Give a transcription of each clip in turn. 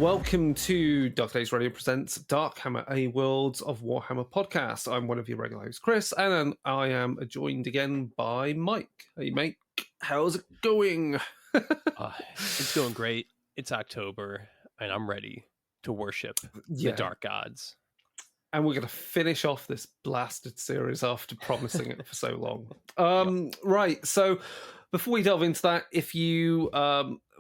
Welcome to Dark Days Radio presents Darkhammer, a Worlds of Warhammer podcast. I'm one of your regular hosts, Chris, and I am joined again by Mike. Hey, mate, how's it going? It's going great. It's October, and I'm ready to worship the dark gods. And we're going to finish off this blasted series after promising it for so long. Right, so before we delve into that, if you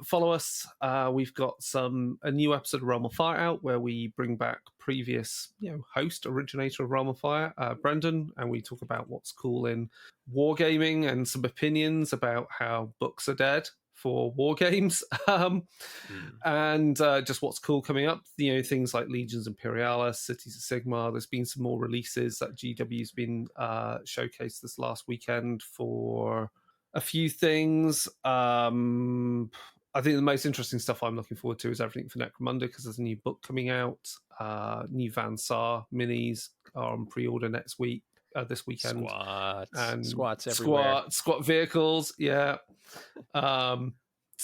follow us, we've got a new episode of Realm of Fire out where we bring back previous host, originator of Realm of Fire, Brendan, and we talk about what's cool in wargaming and some opinions about how books are dead for war games, and just what's cool coming up. Things like Legions Imperialis, Cities of Sigmar. There's been some more releases that GW's been showcased this last weekend for a few things. I think the most interesting stuff I'm looking forward to is everything for Necromunda, because there's a new book coming out. New Van Saar minis are on pre-order next week. This weekend. Squats everywhere. Squat vehicles, yeah. So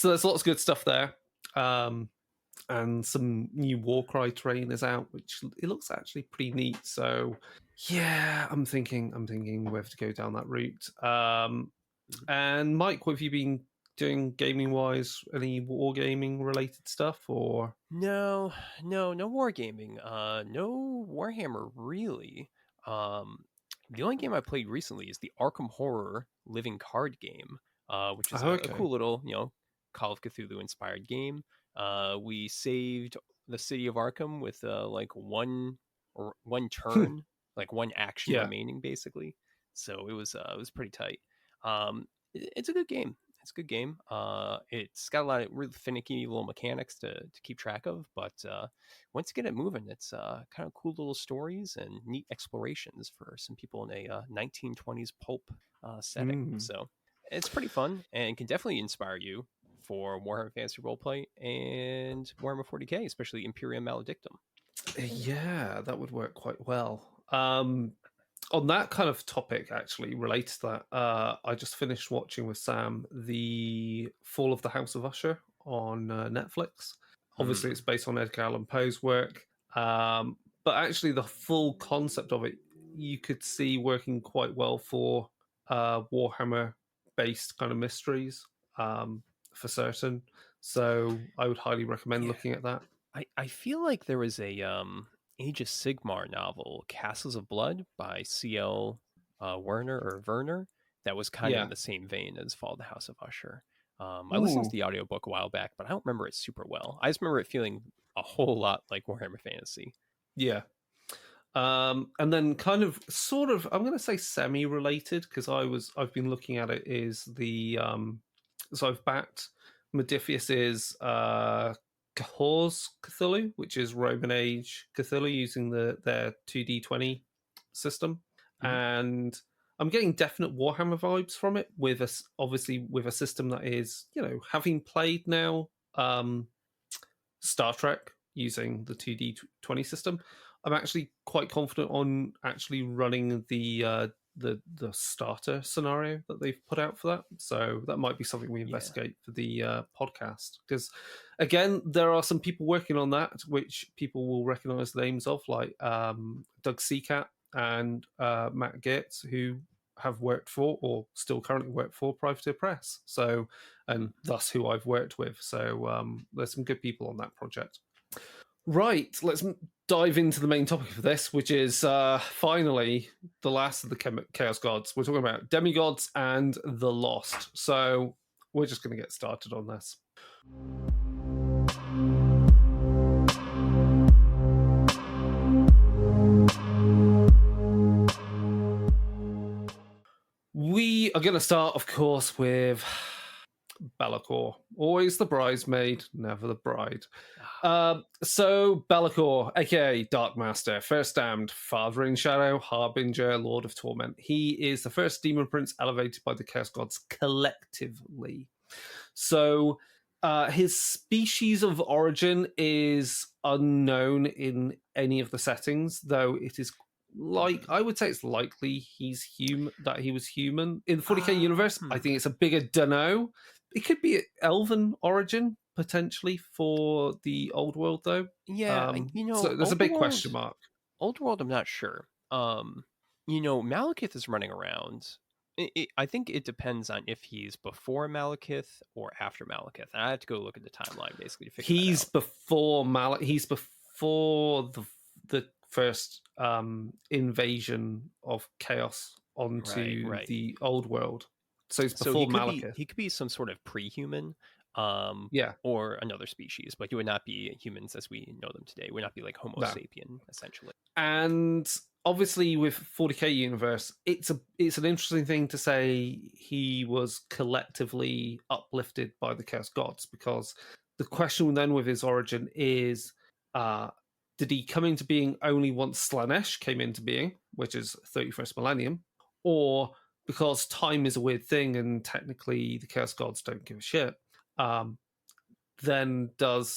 there's lots of good stuff there. And some new Warcry terrain is out, which it looks actually pretty neat. So yeah, I'm thinking we have to go down that route. And Mike, what have you been doing gaming wise? Any wargaming related stuff or no wargaming. No Warhammer really. The only game I played recently is the Arkham Horror living card game, which is a cool little, Call of Cthulhu inspired game. We saved the city of Arkham with one turn, like one action remaining, basically. So it was pretty tight. It's a good game. It's a good game. It's got a lot of really finicky little mechanics to keep track of, but once you get it moving, it's kind of cool little stories and neat explorations for some people in a 1920s pulp setting. So it's pretty fun and can definitely inspire you for Warhammer Fantasy Roleplay and Warhammer 40k, especially Imperium Maledictum. Yeah, that would work quite well. On that kind of topic, actually, related to that, I just finished watching with Sam the Fall of the House of Usher on Netflix. Obviously, it's based on Edgar Allan Poe's work, but actually the full concept of it, you could see working quite well for Warhammer-based kind of mysteries, for certain. So I would highly recommend looking at that. I feel like there was a Age of Sigmar novel, Castles of Blood by C.L. Werner, that was kind of in the same vein as Fall of the House of Usher. I listened to the audiobook a while back, but I don't remember it super well. I just remember it feeling a whole lot like Warhammer Fantasy. Yeah. And then kind of, sort of, I'm going to say semi-related, because I've been looking at it, is the, so I've backed Modiphius's Cahors Cthulhu, which is Roman Age Cthulhu using their 2D20 system, and I'm getting definite Warhammer vibes from it. Obviously with a system that is, having played now Star Trek using the 2D20 system, I'm actually quite confident on actually running the starter scenario that they've put out for that. So that might be something we investigate for the podcast, because again, there are some people working on that which people will recognize the names of, like Doug Seacat and Matt Gates, who have worked for or still currently work for Privateer Press, so, and thus who I've worked with. So there's some good people on that project. Right, let's dive into the main topic of this, which is finally the last of the Chaos Gods. We're talking about Demigods and the Lost. So we're just going to get started on this. We are going to start, of course, with Be'lakor. Always the bridesmaid, never the bride. So Be'lakor, aka Dark Master, First Damned, Father in Shadow, Harbinger, Lord of Torment. He is the first demon prince elevated by the Chaos Gods collectively. So his species of origin is unknown in any of the settings, though it is I would say it's likely that he was human. In the 40k universe, I think it's a bigger dunno. It could be elven origin, potentially for the old world, though. Yeah, So there's a big question mark. Old world, I'm not sure. Malekith is running around. I think it depends on if he's before Malekith or after Malekith. And I have to go look at the timeline basically to figure that He's out. before He's before the first invasion of chaos onto Right. the old world. So he's So before Malekith. he could be some sort of pre-human, Yeah. or another species, but he would not be humans as we know them today. Would not be like Homo sapien, essentially. And obviously with 40k universe, it's an interesting thing to say he was collectively uplifted by the Chaos Gods, because the question then with his origin is, did he come into being only once Slaanesh came into being, which is 31st millennium, or because time is a weird thing and technically the Chaos Gods don't give a shit, then does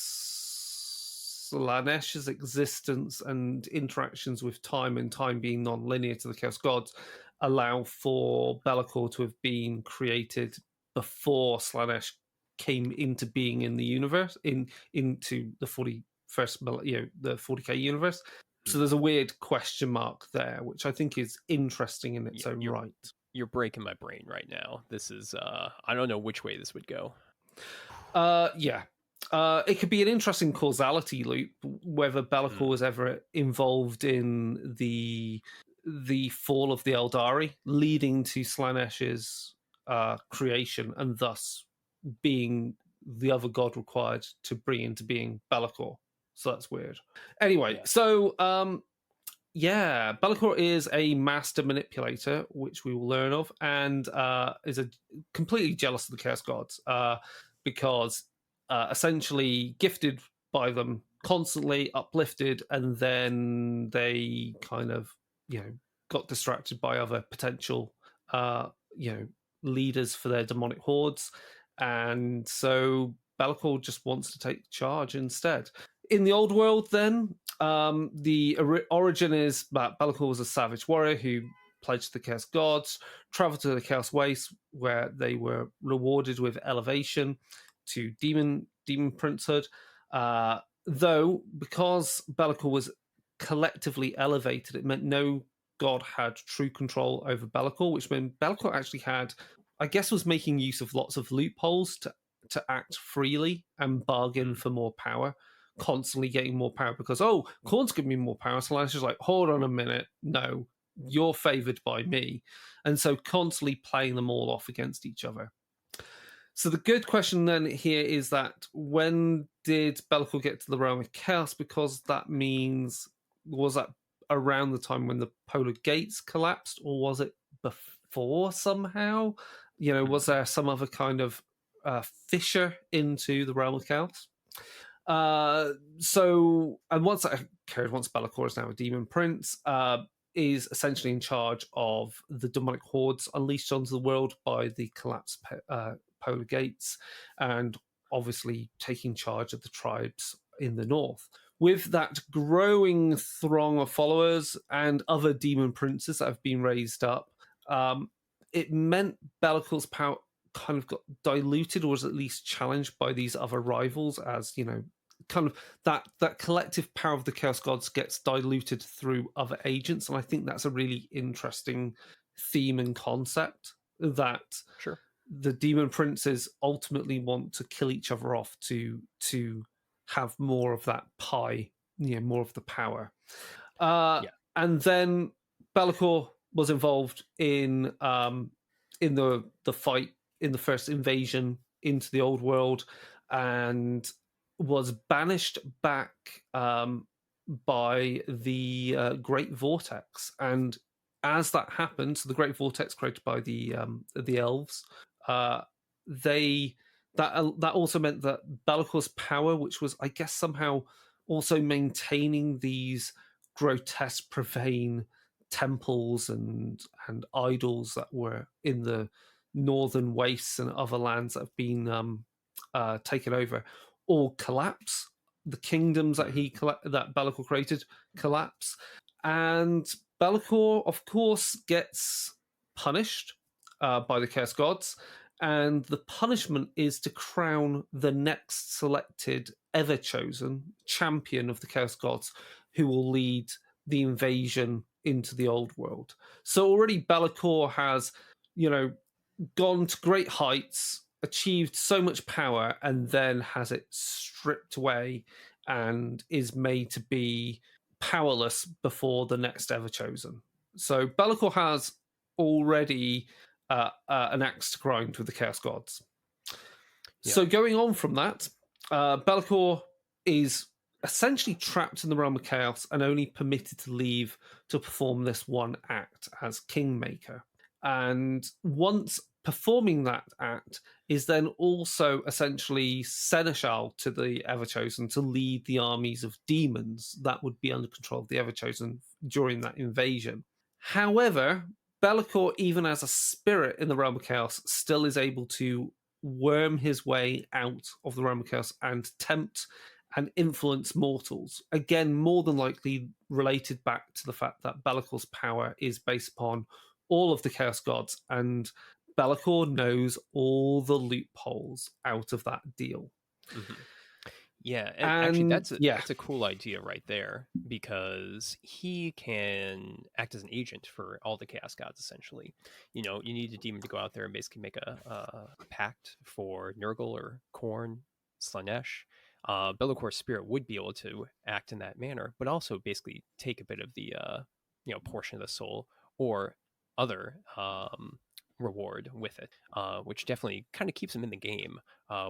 Slaanesh's existence and interactions with time, and time being non-linear to the Chaos Gods, allow for Be'lakor to have been created before Slaanesh came into being in the universe, into the 41st, the 40k universe. So there's a weird question mark there, which I think is interesting in its own right. You're breaking my brain right now. This is I don't know which way this would go. Yeah. It could be an interesting causality loop, whether Be'lakor was ever involved in the fall of the Eldari, leading to Slaanesh's creation, and thus being the other god required to bring into being Be'lakor. So that's weird. Anyway, so Be'lakor is a master manipulator, which we will learn of, and is completely jealous of the Chaos Gods, because essentially gifted by them, constantly uplifted, and then they kind of, got distracted by other potential, leaders for their demonic hordes. And so Be'lakor just wants to take charge instead. In the old world, then, the origin is that Be'lakor was a savage warrior who pledged the Chaos Gods, traveled to the Chaos Waste, where they were rewarded with elevation to demon princehood. Though, because Be'lakor was collectively elevated, it meant no god had true control over Be'lakor, which meant Be'lakor actually had, I guess, was making use of lots of loopholes to act freely and bargain for more power, constantly getting more power, because, Khorne's giving me more power. So Lance is like, hold on a minute, no, you're favored by me. And so constantly playing them all off against each other. So the good question then here is that, when did Be'lakor get to the realm of chaos? Because that means, was that around the time when the polar gates collapsed, or was it before somehow? Was there some other kind of fissure into the realm of chaos? And once that occurred, once Be'lakor is now a demon prince, is essentially in charge of the demonic hordes unleashed onto the world by the collapsed polar gates, and obviously taking charge of the tribes in the north. With that growing throng of followers and other demon princes that have been raised up, it meant Be'lakor's power kind of got diluted, or was at least challenged by these other rivals, as kind of that collective power of the Chaos Gods gets diluted through other agents. And I think that's a really interesting theme and concept, that the demon princes ultimately want to kill each other off to have more of that pie, more of the power. And then Be'lakor was involved in the fight in the first invasion into the old world, and was banished back by the Great Vortex. And as that happened, so the Great Vortex created by the elves, that also meant that Be'lakor's power, which was, I guess, somehow also maintaining these grotesque, profane temples and idols that were in the northern wastes and other lands that have been taken over, all collapse. The kingdoms that that Be'lakor created collapse, and Be'lakor, of course, gets punished by the Chaos Gods, and the punishment is to crown the next selected ever chosen champion of the Chaos Gods who will lead the invasion into the old world. So already Be'lakor has, gone to great heights, achieved so much power, and then has it stripped away and is made to be powerless before the next ever chosen. So Be'lakor has already an axe to grind with the Chaos Gods. Yeah. So going on from that, Be'lakor is essentially trapped in the realm of chaos and only permitted to leave to perform this one act as Kingmaker. And once performing that act, is then also essentially Seneschal to the Everchosen to lead the armies of demons that would be under control of the Everchosen during that invasion. However, Be'lakor, even as a spirit in the realm of chaos, still is able to worm his way out of the realm of chaos and tempt and influence mortals. Again, more than likely related back to the fact that Be'lakor's power is based upon all of the Chaos Gods, and Be'lakor knows all the loopholes out of that deal. Mm-hmm. Yeah, and actually that's a cool idea right there, because he can act as an agent for all the Chaos Gods, essentially. You need a demon to go out there and basically make a pact for Nurgle or Khorne, Slaanesh. Be'lakor's spirit would be able to act in that manner, but also basically take a bit of the portion of the soul or other reward with it, which definitely kind of keeps him in the game,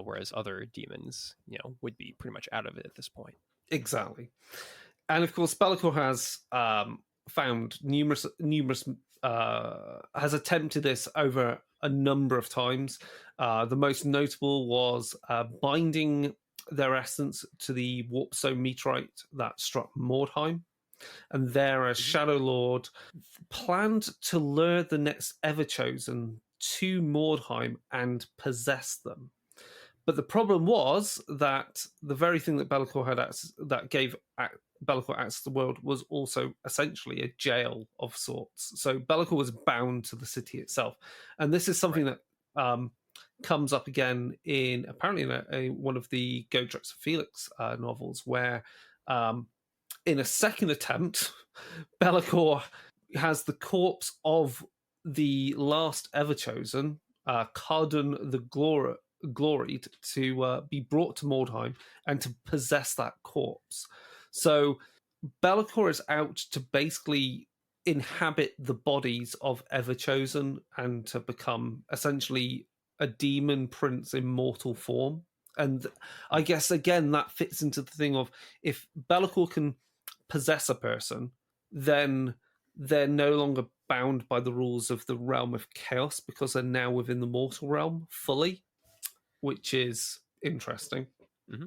whereas other demons would be pretty much out of it at this point. Exactly. And of course Be'lakor has found numerous has attempted this over a number of times. The most notable was binding their essence to the Warpstone meteorite that struck Mordheim, and there as Shadow Lord planned to lure the next Everchosen to Mordheim and possess them. But the problem was that the very thing that Be'lakor had that gave Be'lakor access to the world was also essentially a jail of sorts. So Be'lakor was bound to the city itself, and this is something that comes up again in one of the Godrex Felix novels, where in a second attempt, Be'lakor has the corpse of the last Everchosen, Cardan the Gloried, to be brought to Mordheim and to possess that corpse. So Be'lakor is out to basically inhabit the bodies of Everchosen and to become essentially a demon prince in mortal form. And I guess, again, that fits into the thing of, if Be'lakor can possess a person, then they're no longer bound by the rules of the realm of chaos, because they're now within the mortal realm fully, which is interesting. Mm-hmm.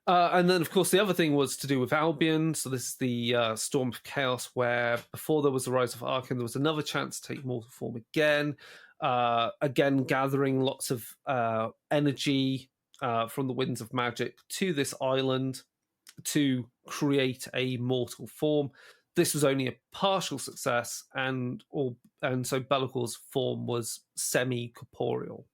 And then, of course, the other thing was to do with Albion. So this is the Storm of Chaos, where before there was the Rise of Archon, there was another chance to take mortal form again. Again, gathering lots of energy from the winds of magic to this island to create a mortal form. This was only a partial success, and so Be'lakor's form was semi-corporeal.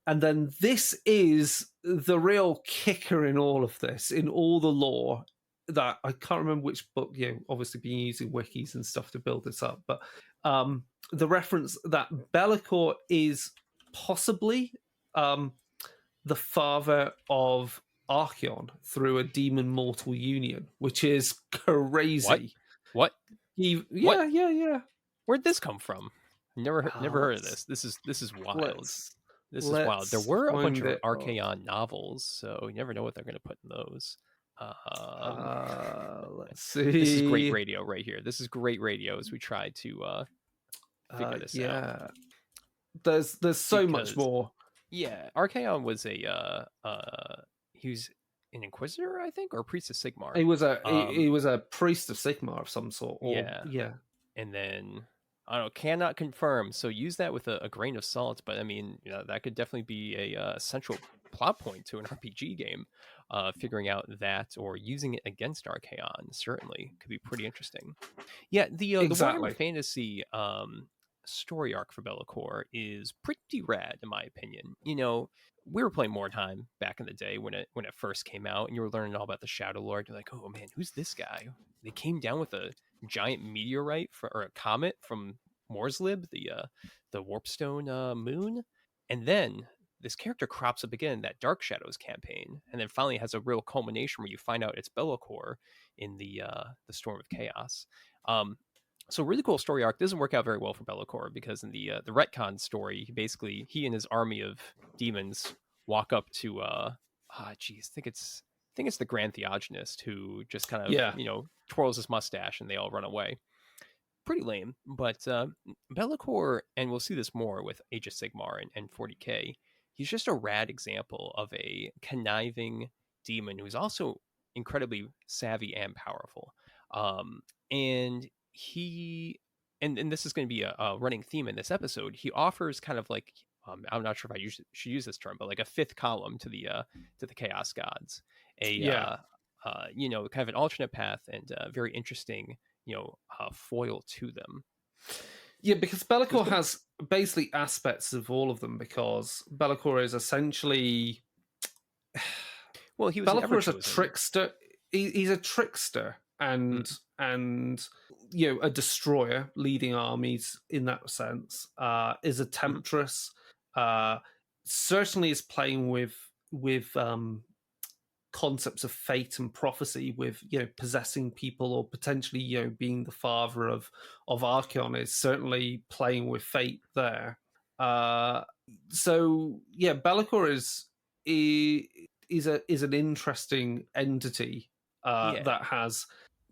And then this is the real kicker in all of this, in all the lore, that I can't remember which book, obviously been using wikis and stuff to build this up, but the reference that Be'lakor is possibly the father of Archeon through a demon mortal union, which is crazy. What? Yeah. Where'd this come from? Never heard of this. This is wild. This is wild. There were a bunch of Archeon novels, so you never know what they're going to put in those. Let's see. This is great radio right here. This is great radio as we try to figure this out. There's so much more. Yeah, Archeon was he was an Inquisitor, I think, or a priest of Sigmar. He was a priest of Sigmar of some sort. Yeah. And then I don't know, cannot confirm. So use that with a grain of salt. But I mean, that could definitely be a central plot point to an RPG game. Figuring out that or using it against Archeon certainly could be pretty interesting. Yeah, the Warhammer Fantasy story arc for Be'lakor is pretty rad, in my opinion. We were playing Mordheim back in the day when it first came out, and you were learning all about the Shadow Lord. You're like, oh man, who's this guy? They came down with a giant meteorite or a comet from Morslib, the Warpstone moon, and then this character crops up again in that Dark Shadows campaign, and then finally has a real culmination where you find out it's Be'lakor in the Storm of Chaos. So really cool story arc. Doesn't work out very well for Be'lakor because in the retcon story, he and his army of demons walk up to I think it's the Grand Theogonist, who just kind of twirls his mustache and they all run away. Pretty lame, but Be'lakor, and we'll see this more with Age of Sigmar and 40k, he's just a rad example of a conniving demon who's also incredibly savvy and powerful. And he, and this is going to be a running theme in this episode, he offers kind of like, I'm not sure if I should use this term, but like a fifth column to the Chaos Gods, kind of an alternate path and very interesting, foil to them. Yeah, because Be'lakor has basically aspects of all of them, because Be'lakor is essentially... Well, Be'lakor is a trickster. He's a trickster and a destroyer, leading armies in that sense. Is a temptress. Certainly is playing with concepts of fate and prophecy, with possessing people, or potentially being the father of Archaon, is certainly playing with fate there. So yeah, Be'lakor is an interesting entity that has,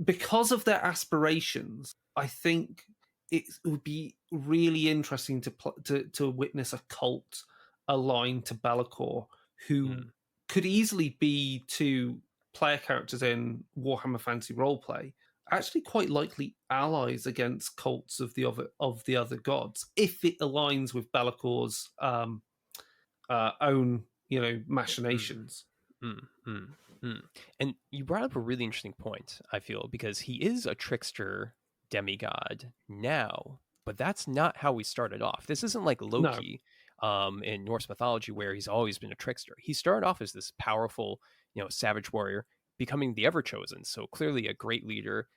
because of their aspirations, I think it would be really interesting to witness a cult aligned to Be'lakor, who could easily be to player characters in Warhammer Fantasy Roleplay, actually quite likely allies against cults of the other gods, if it aligns with Be'lakor's own machinations. And you brought up a really interesting point, I feel, because he is a trickster demigod now, but that's not how we started off. This isn't like Loki in Norse mythology, where he's always been a trickster. He started off as this powerful, savage warrior, becoming the Everchosen. So clearly a great leader,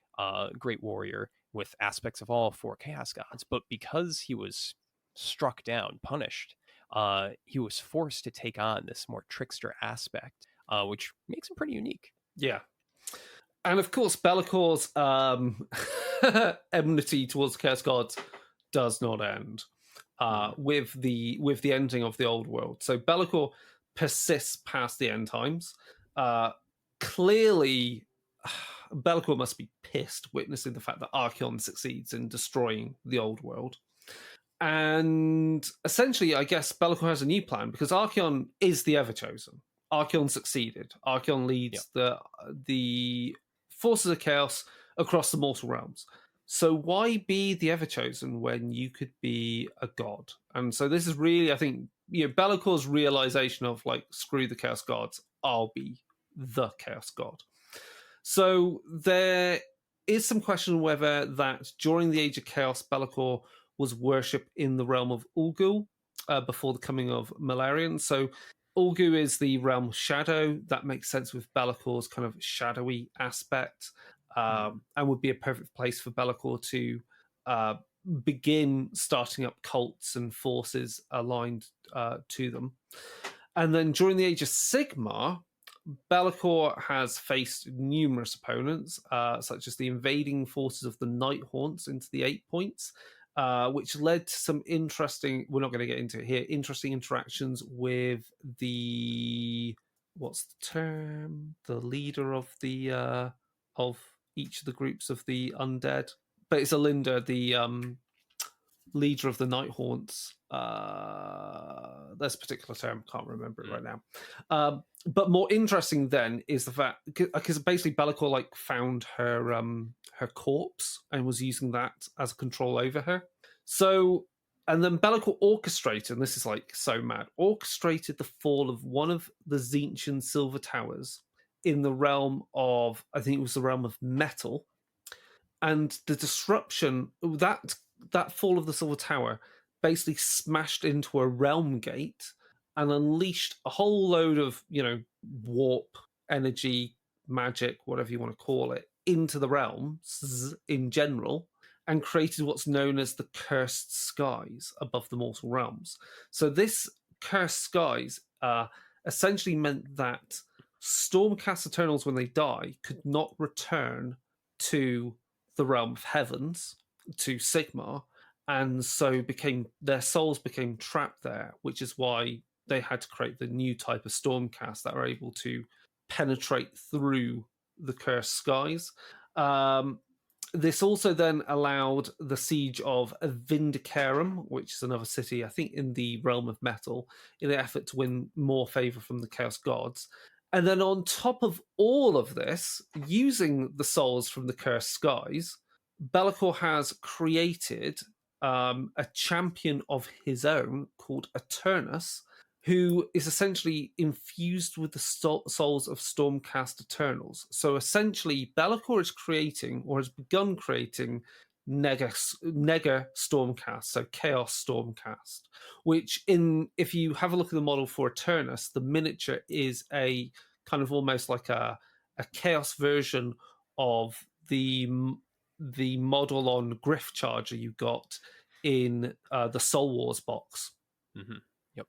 great warrior with aspects of all four Chaos Gods. But because he was struck down, punished, he was forced to take on this more trickster aspect, which makes him pretty unique. Yeah. And of course, Be'lakor's enmity towards Chaos Gods does not end with the ending of the old world. So Be'lakor persists past the end times. Clearly, Be'lakor must be pissed witnessing the fact that Archaon succeeds in destroying the old world. And essentially, I guess Be'lakor has a new plan, because Archaon is the Everchosen. Archaon succeeded. Archaon leads the forces of chaos across the mortal realms. So why be the Everchosen when you could be a god? And so this is really, I think, Be'lakor's realization of, like, screw the Chaos Gods, I'll be the Chaos God. So there is some question whether that during the Age of Chaos, Be'lakor was worshipped in the realm of Ulgul before the coming of Malarian. So Ulgul is the realm of shadow. That makes sense with Be'lakor's kind of shadowy aspect, and would be a perfect place for Be'lakor to begin starting up cults and forces aligned to them. And then during the Age of Sigmar, Be'lakor has faced numerous opponents, such as the invading forces of the Night Haunts into the 8 points, which led to some interesting, we're not going to get into it here, interesting interactions with what's the term? The leader of of each of the groups of the undead. But it's Alinda, the leader of the Night Haunts. There's a particular term, can't remember it right now. But more interesting then is the fact, because basically Be'lakor found her corpse and was using that as a control over her. So, and then Be'lakor orchestrated, and this is so mad, orchestrated the fall of one of the Tzeentchian Silver Towers in the realm of, I think it was the realm of metal. And the disruption, that that fall of the Silver Tower basically smashed into a realm gate and unleashed a whole load of, warp energy, magic, whatever you want to call it, into the realms in general, and created what's known as the cursed skies above the mortal realms. So this cursed skies essentially meant that Stormcast Eternals, when they die, could not return to the realm of heavens, to Sigmar, and so their souls became trapped there, which is why they had to create the new type of Stormcast that are able to penetrate through the cursed skies. This also then allowed the siege of Vindicarum, which is another city, I think, in the realm of metal, in an effort to win more favor from the Chaos Gods. And then on top of all of this, using the souls from the Cursed Skies, Be'lakor has created a champion of his own called Eternus, who is essentially infused with the souls of Stormcast Eternals. So essentially, Be'lakor is creating, or has begun creating, Nega Stormcast, so Chaos Stormcast, which if you have a look at the model for Eternus, the miniature is a kind of almost like a Chaos version of the model on Griff Charger you got in the Soul Wars box. Mm-hmm. Yep.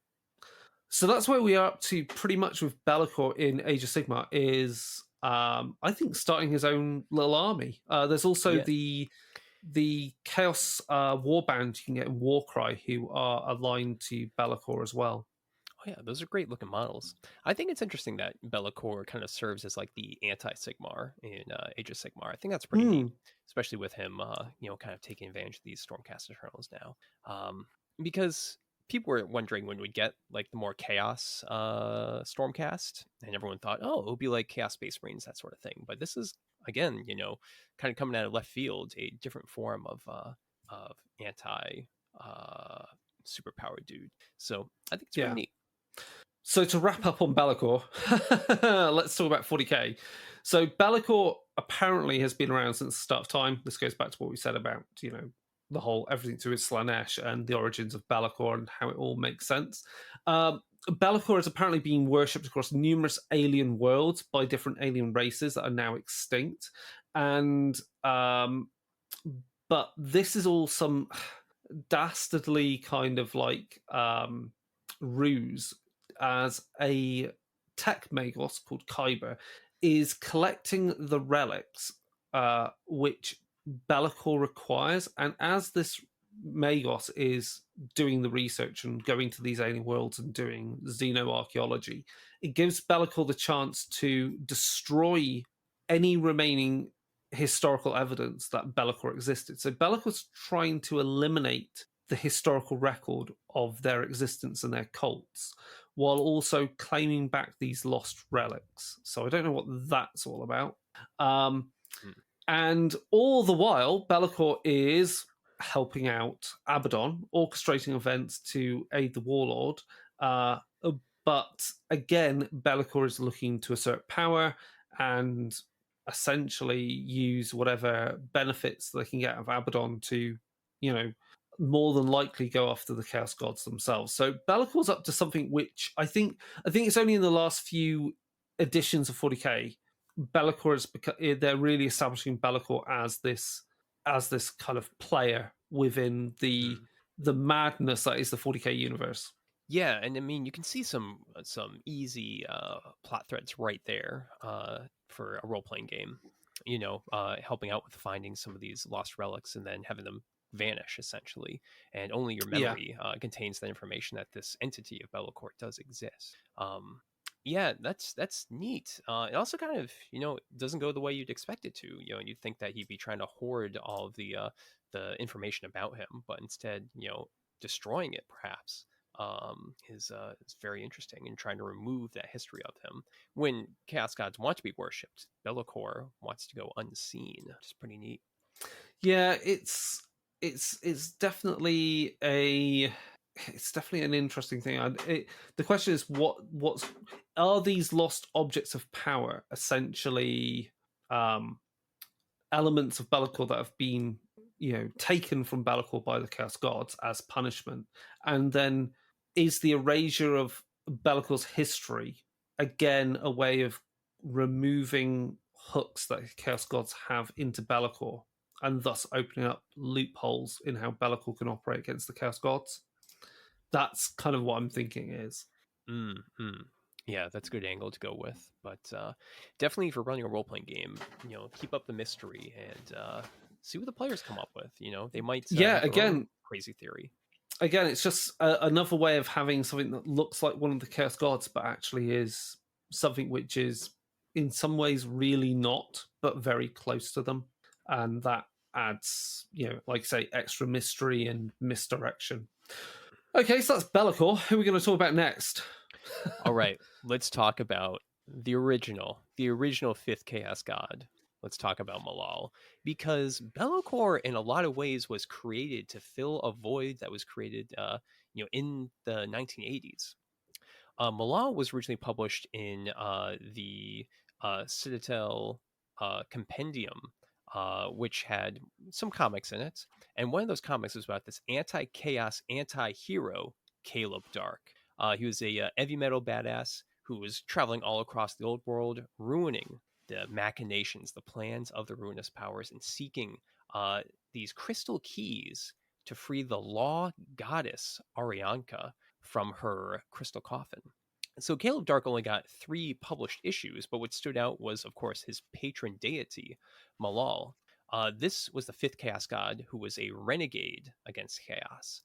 So that's where we are up to pretty much with Be'lakor in Age of Sigmar, is I think starting his own little army. There's also the Chaos Warband you can get in Warcry, who are aligned to Be'lakor as well. Oh yeah, those are great looking models. I think it's interesting that Be'lakor kind of serves as like the anti-Sigmar in Age of Sigmar. I think that's pretty neat, especially with him, kind of taking advantage of these Stormcast Eternals now. Because people were wondering when we'd get like the more Chaos Stormcast, and everyone thought, oh, it would be like Chaos Space Marines, that sort of thing. But this is, again, kind of coming out of left field, a different form of anti superpowered dude. So I think it's pretty neat. So to wrap up on Be'lakor, let's talk about 40k. So Be'lakor apparently has been around since the start of time. This goes back to what we said about, the whole everything to do with Slaanesh and the origins of Be'lakor and how it all makes sense. Be'lakor has apparently been worshipped across numerous alien worlds by different alien races that are now extinct. And but this is all some dastardly kind of like ruse, as a tech magos called Kyber is collecting the relics which Be'lakor requires, and as this magos is doing the research and going to these alien worlds and doing xenoarchaeology, it gives Be'lakor the chance to destroy any remaining historical evidence that Be'lakor existed. So Be'lakor's trying to eliminate the historical record of their existence and their cults, while also claiming back these lost relics. So I don't know what that's all about. And all the while, Be'lakor is helping out Abaddon, orchestrating events to aid the Warlord. But again, Be'lakor is looking to assert power and essentially use whatever benefits they can get out of Abaddon to, more than likely go after the Chaos Gods themselves. So Be'lakor's up to something which I think it's only in the last few editions of 40k Be'lakor is they're really establishing Be'lakor as this kind of player within the madness that is the 40k universe. Yeah, and I mean you can see some easy plot threads right there for a role playing game. Helping out with finding some of these lost relics and then having them vanish essentially, and only your memory contains the information that this entity of Be'lakor does exist. Yeah, that's neat. It also kind of doesn't go the way you'd expect it to. And you'd think that he'd be trying to hoard all of the information about him, but instead destroying it perhaps is very interesting, and trying to remove that history of him. When Chaos Gods want to be worshipped, Be'lakor wants to go unseen, which is pretty neat. Yeah, it's definitely an interesting thing. The question is, what's are these lost objects of power essentially elements of Be'lakor that have been taken from Bellicor by the Chaos Gods as punishment, and then is the erasure of Bellicor's history again a way of removing hooks that Chaos Gods have into Bellicor, and thus opening up loopholes in how Bellicor can operate against the Chaos Gods? That's kind of what I'm thinking is. Yeah, that's a good angle to go with. But definitely, if you're running a role playing game, keep up the mystery and see what the players come up with. They might have their own crazy theory. Again, it's just another way of having something that looks like one of the Chaos Gods, but actually is something which is in some ways really not, but very close to them. And that adds, like say, extra mystery and misdirection. Okay, so that's Bellicor. Who are we going to talk about next? All right, let's talk about the original 5th Chaos God. Let's talk about Malal, because Bellicor in a lot of ways was created to fill a void that was created in the 1980s. Malal was originally published in the Citadel Compendium, which had some comics in it. And one of those comics was about this anti-chaos, anti-hero, Caleb Dark. He was a heavy metal badass who was traveling all across the old world, ruining the machinations, the plans of the ruinous powers, and seeking these crystal keys to free the law goddess Arianka from her crystal coffin. So Caleb Dark only got 3 published issues, but what stood out was, of course, his patron deity, Malal. This was the 5th Chaos God who was a renegade against chaos.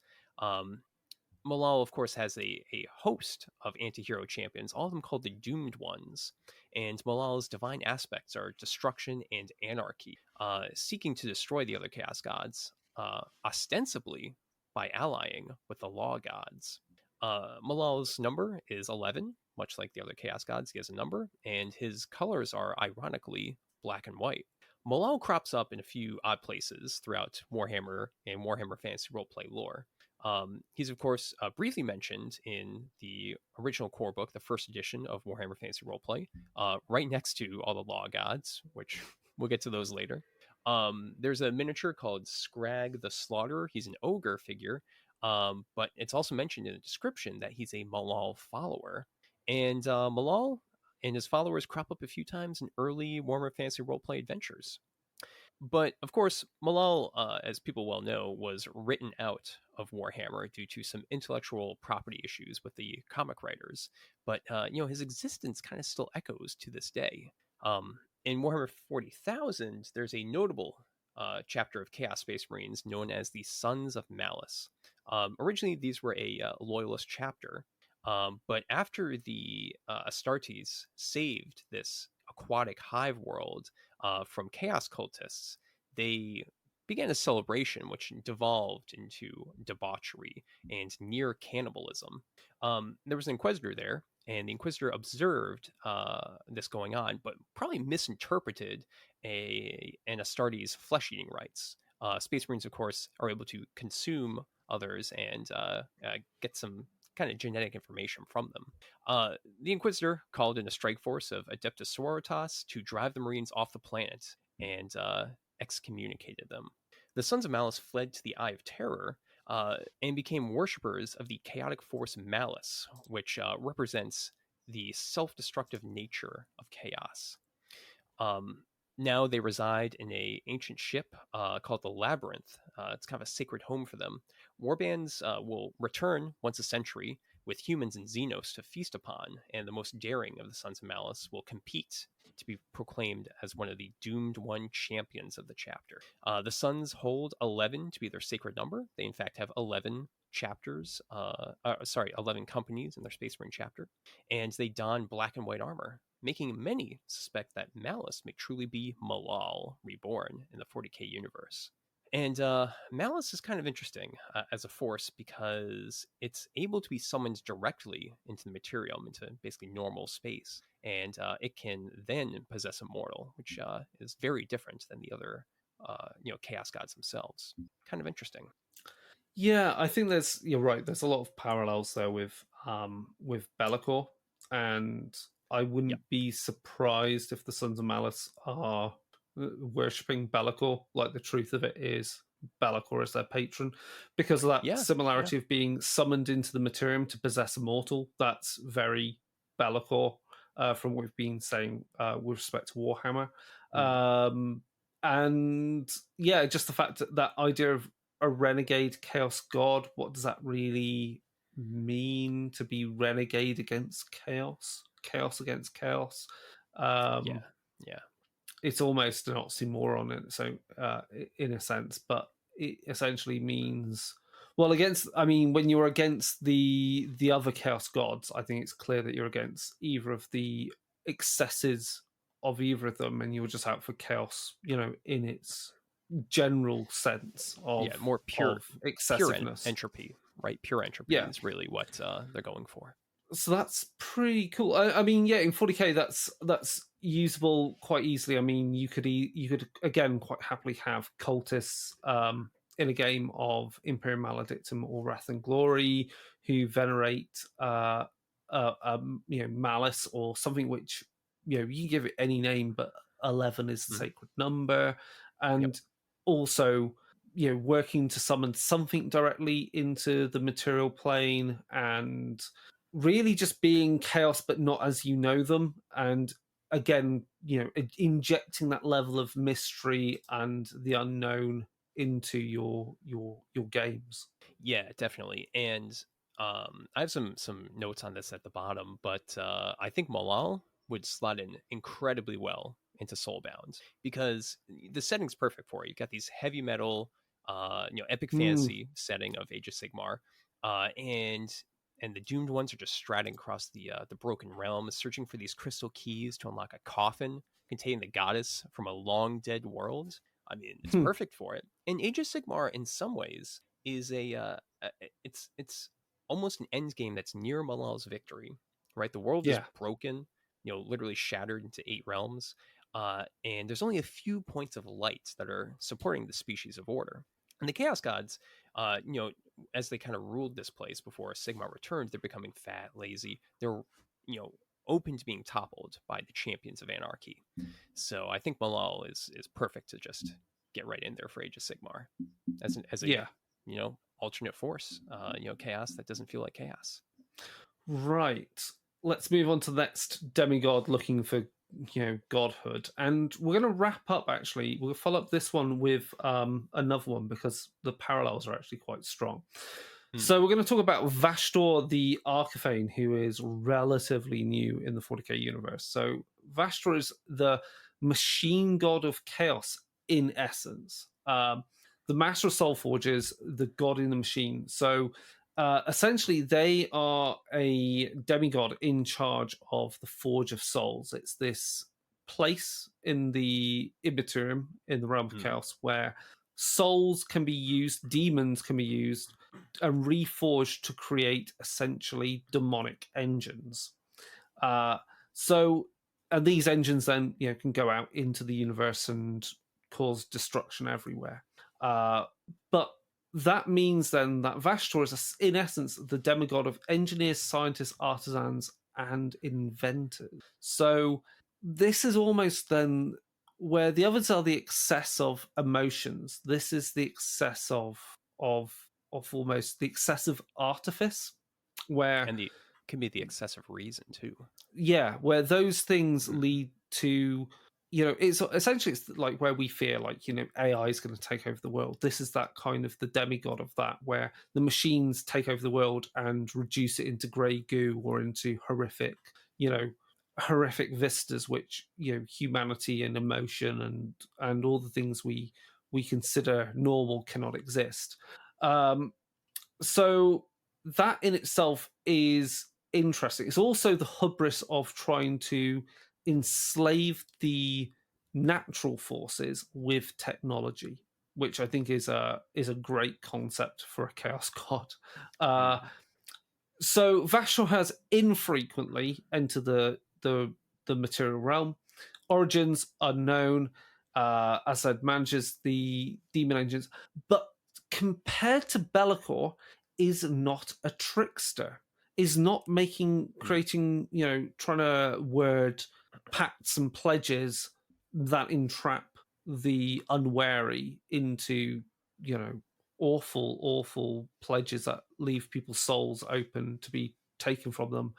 Malal, of course, has a host of anti-hero champions, all of them called the Doomed Ones. And Malal's divine aspects are destruction and anarchy, seeking to destroy the other Chaos Gods, ostensibly by allying with the Law Gods. Malal's number is 11, much like the other Chaos Gods. He has a number, and his colors are ironically black and white. Malal crops up in a few odd places throughout Warhammer and Warhammer Fantasy Roleplay lore. He's, of course, briefly mentioned in the original core book, the first edition of Warhammer Fantasy Roleplay, right next to all the Law Gods, which we'll get to those later. There's a miniature called Scrag the Slaughterer. He's an ogre figure, but it's also mentioned in the description that he's a Malal follower. And Malal and his followers crop up a few times in early Warhammer Fantasy Roleplay adventures. But of course, Malal, as people well know, was written out of Warhammer due to some intellectual property issues with the comic writers. But his existence kind of still echoes to this day. In Warhammer 40,000, there's a notable chapter of Chaos Space Marines known as the Sons of Malice. Originally, these were a loyalist chapter, but after the Astartes saved this aquatic hive world from chaos cultists, they began a celebration which devolved into debauchery and near cannibalism. There was an inquisitor there, and the inquisitor observed this going on, but probably misinterpreted an Astartes flesh-eating rites. Space Marines, of course, are able to consume others and get some kind of genetic information from them. The Inquisitor called in a strike force of Adeptus Sororitas to drive the Marines off the planet and excommunicated them. The Sons of Malice fled to the Eye of Terror and became worshippers of the chaotic force Malice, which represents the self-destructive nature of chaos. Now they reside in an ancient ship called the Labyrinth. It's kind of a sacred home for them. Warbands will return once a century with humans and Xenos to feast upon, and the most daring of the Sons of Malice will compete to be proclaimed as one of the Doomed One champions of the chapter. The Sons hold 11 to be their sacred number. They, in fact, have 11 chapters, 11 companies in their Space Marine chapter, and they don black and white armor, making many suspect that Malice may truly be Malal reborn in the 40k universe. And Malice is kind of interesting as a force because it's able to be summoned directly into the materium, into basically normal space, and it can then possess a mortal, which is very different than the other, chaos gods themselves. Kind of interesting. Yeah, I think you're right. There's a lot of parallels there with Bellicor, and I wouldn't be surprised if the Sons of Malice are worshipping Bellicor. Like, the truth of it is, Be'lakor as their patron because of that Yeah, yeah. similarity of being summoned into the materium to possess a mortal. That's very Be'lakor, from what we've been saying with respect to Warhammer. Mm. And yeah, just the fact that idea of a renegade chaos god, what does that really mean to be renegade against chaos against chaos? Yeah, yeah. It's almost an oxymoron in a sense, but it essentially means, well, against, I mean, when you're against the other chaos gods, I think it's clear that you're against either of the excesses of either of them, and you're just out for chaos, in its general sense Yeah, of more excessiveness. entropy, right? Pure entropy Yeah. is really what they're going for. So that's pretty cool. I mean, yeah, in 40k, that's usable quite easily. I mean, you could again quite happily have cultists in a game of Imperium Maledictum or Wrath and Glory who venerate malice or something which you give it any name, but 11 is the sacred number, Yep. and also working to summon something directly into the material plane and really just being chaos but not as you know them, and again injecting that level of mystery and the unknown into your games. Yeah, definitely. And I have some notes on this at the bottom, but I think Malal would slot in incredibly well into Soulbound because the setting's perfect for it. You've got these heavy metal, epic fantasy setting of Age of Sigmar, and the doomed ones are just striding across the broken realms, searching for these crystal keys to unlock a coffin containing the goddess from a long dead world. I mean, it's perfect for it. And Age of Sigmar, in some ways, is it's almost an end game that's near Malal's victory, right? The world is broken, literally shattered into 8 realms, and there's only a few points of light that are supporting the species of order. And the Chaos Gods, as they kind of ruled this place before Sigmar returned, they're becoming fat, lazy. They're, open to being toppled by the champions of anarchy. So I think Malal is perfect to just get right in there for Age of Sigmar as a alternate force, chaos that doesn't feel like chaos. Right. Let's move on to the next demigod looking for godhood, and we're going to wrap up. Actually, we'll follow up this one with another one because the parallels are actually quite strong. So we're going to talk about Vashtor the Arcaphane, who is relatively new in the 40k universe. So Vashtor is the machine god of chaos in essence. The Master of Soulforge is the god in the machine. So essentially, they are a demigod in charge of the Forge of Souls. It's this place in the Immaterium, in the realm of chaos, where souls can be used, demons can be used, and reforged to create essentially demonic engines. And these engines then can go out into the universe and cause destruction everywhere. But that means then that Vashtor is, in essence, the demigod of engineers, scientists, artisans, and inventors. So this is almost then where the others are the excess of emotions. This is the excess of almost the excessive artifice, where and can be the excessive reason too. Yeah, where those things lead to it's essentially it's like where we fear AI is going to take over the world. This is that kind of the demigod of that, where the machines take over the world and reduce it into grey goo or into horrific vistas, which humanity and emotion and all the things we consider normal cannot exist. So that in itself is interesting. It's also the hubris of trying to enslave the natural forces with technology, which I think is a great concept for a chaos god. So Vashtor has infrequently entered the material realm. Origins unknown. As I said, manages the demon engines, but compared to Be'lakor, is not a trickster. Is not creating, trying to word pacts and pledges that entrap the unwary into awful pledges that leave people's souls open to be taken from them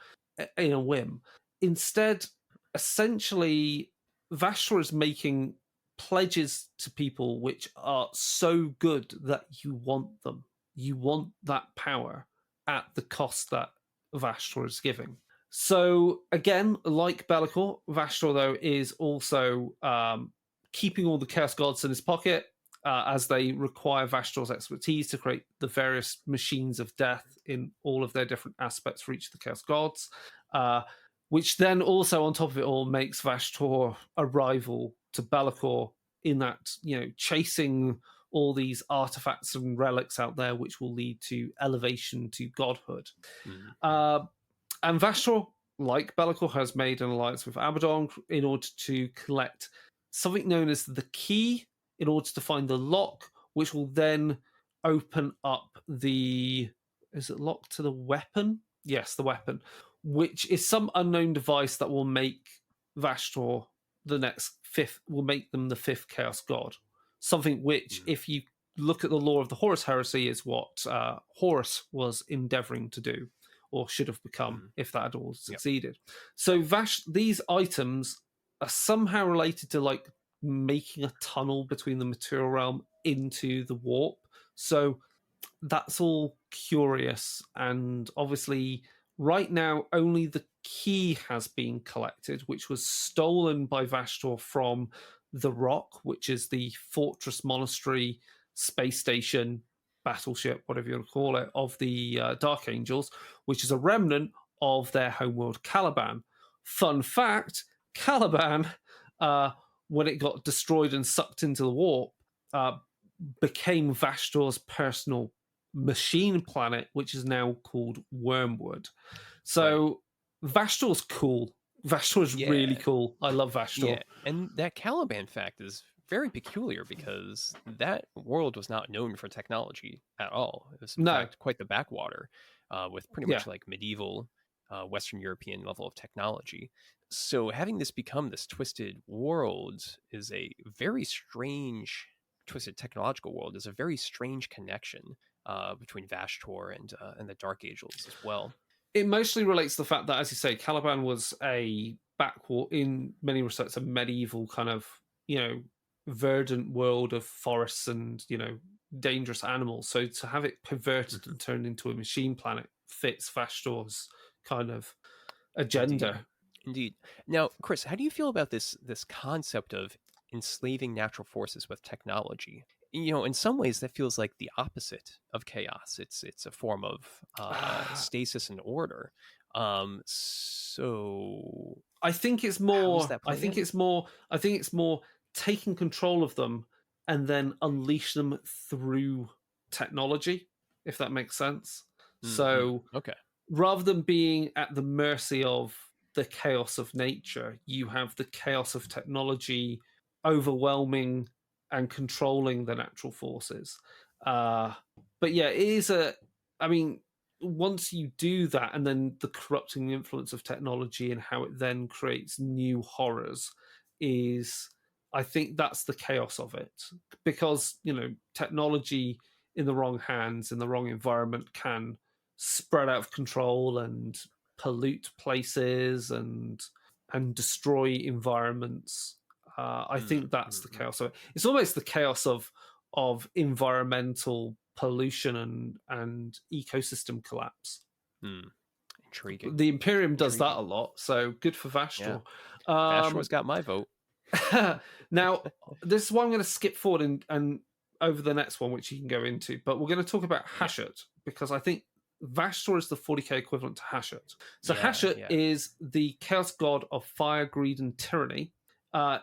in a whim. Instead, essentially, Vashtor is making pledges to people which are so good that you want them. You want that power at the cost that Vashtor is giving. So again, like Be'lakor, Vashtor though is also keeping all the Chaos Gods in his pocket, as they require Vashtor's expertise to create the various machines of death in all of their different aspects for each of the Chaos Gods, which then also on top of it all makes Vashtor a rival to Be'lakor in that, chasing all these artifacts and relics out there, which will lead to elevation to godhood. And Vashtor, like Be'lakor, has made an alliance with Abaddon in order to collect something known as the key, in order to find the lock, which will then open up the... Is it locked to the weapon? Yes, the weapon, which is some unknown device that will make Vashtor will make them the fifth Chaos God. Something which, if you look at the lore of the Horus Heresy, is what Horus was endeavoring to do, or should have become, if that had all succeeded. Yep. So these items are somehow related to like making a tunnel between the material realm into the warp. So that's all curious, and obviously right now only the key has been collected, which was stolen by Vashtor from the Rock, which is the fortress monastery space station battleship, whatever you want to call it, of the Dark Angels, which is a remnant of their homeworld Caliban. Fun fact, Caliban, when it got destroyed and sucked into the warp, became Vashtor's personal machine planet, which is now called Wormwood. So Vashtor's cool. Vashtor's really cool. I love Vashtor. Yeah, and that Caliban fact is very peculiar because that world was not known for technology at all. It was in fact quite the backwater, with pretty much like medieval Western European level of technology. So having this become this twisted world is a very strange, twisted technological world is a very strange connection between Vashtor and the Dark Angels as well. It mostly relates to the fact that, as you say, Caliban was in many respects, a medieval kind of, verdant world of forests and, dangerous animals. So to have it perverted and turned into a machine planet fits Vashtor's kind of agenda. Indeed. Now, Chris, how do you feel about this concept of enslaving natural forces with technology? In some ways that feels like the opposite of chaos. It's a form of stasis and order. So I think it's more taking control of them and then unleash them through technology, if that makes sense. So rather than being at the mercy of the chaos of nature, you have the chaos of technology overwhelming and controlling the natural forces. But yeah, it is once you do that, and then the corrupting influence of technology and how it then creates new horrors is, I think that's the chaos of it. Because, technology in the wrong hands, in the wrong environment, can spread out of control and pollute places and destroy environments. I think that's the chaos of it. It's almost the chaos of environmental pollution and ecosystem collapse. Intriguing. The Imperium does that a lot, so good for Vashtor. Vashtor's got my vote. Now, this is why I'm going to skip forward and over the next one, which you can go into, but we're going to talk about Hashut, because I think Vashtor is the 40k equivalent to Hashut. So Hashut is the chaos god of fire, greed, and tyranny.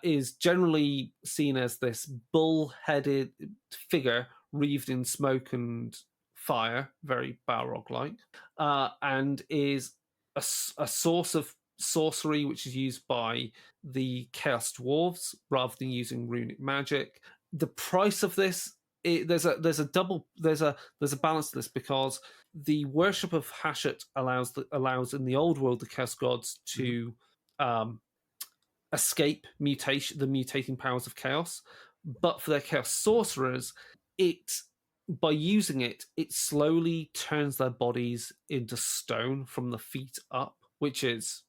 Is generally seen as this bull-headed figure wreathed in smoke and fire, very Balrog-like, and is a source of sorcery which is used by the Chaos Dwarves rather than using runic magic. The price of this, there's a balance to this, because the worship of Hashut allows in the old world the Chaos Gods to escape the mutating powers of chaos, but for their chaos sorcerers, it by using it, it slowly turns their bodies into stone from the feet up, which is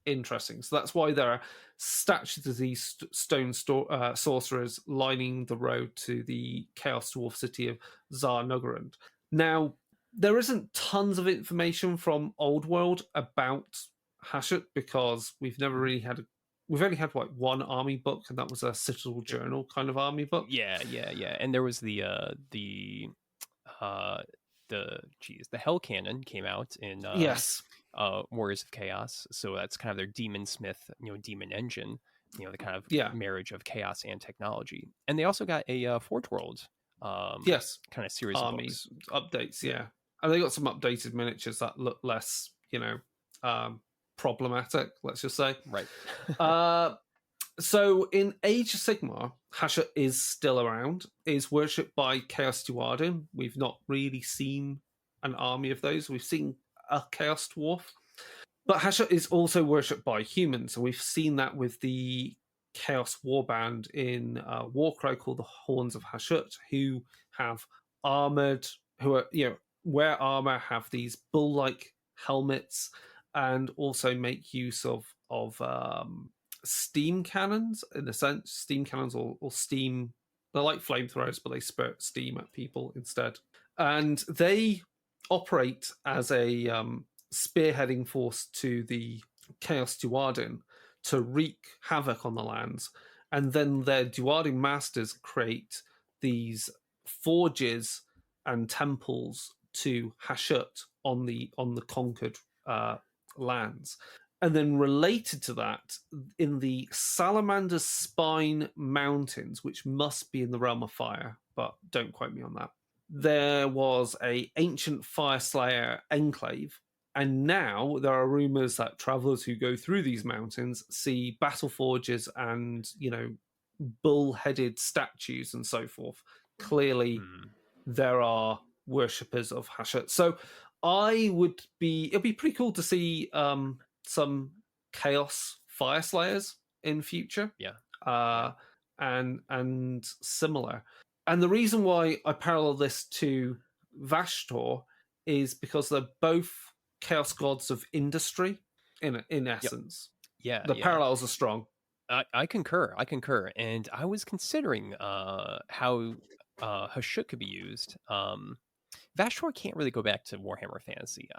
interesting. So that's why there are statues of these stone sorcerers lining the road to the Chaos Dwarf city of Zarnuggerand. Now, there isn't tons of information from Old World about Hashut because we've never really had we've only had like one army book, and that was a Citadel Journal kind of army book. Yeah. And there was the Hell Cannon came out in yes, Warriors of Chaos. So that's kind of their Demon Smith, Demon Engine, the kind of marriage of chaos and technology. And they also got a Forge World kind of series armies of books. Updates, yeah. And they got some updated miniatures that look less, problematic, let's just say. Right. So in Age of Sigmar, Hashut is still around, is worshipped by Chaos Duardin. We've not really seen an army of those. We've seen a Chaos Dwarf. But Hashut is also worshipped by humans. So we've seen that with the Chaos Warband in Warcry called the Horns of Hashut, who have armored, who are, wear armor, have these bull-like helmets, and also make use of steam cannons, in a sense. Steam cannons or steam, they're like flamethrowers, but they spurt steam at people instead. And they operate as a spearheading force to the Chaos Duardin to wreak havoc on the lands. And then their Duardin masters create these forges and temples to Hashut on the conquered lands. And then related to that, in the Salamander's Spine Mountains, which must be in the realm of fire, but don't quote me on that, there was a ancient fire slayer enclave. And now there are rumors that travelers who go through these mountains see battle forges and, bull-headed statues and so forth. Clearly, there are worshippers of Hashut. So it'd be pretty cool to see some Chaos Fire Slayers in future. And similar. And the reason why I parallel this to Vashtor is because they're both chaos gods of industry in essence. The parallels are strong. I concur. And I was considering how Hashut could be used. Vashtor can't really go back to Warhammer Fantasy.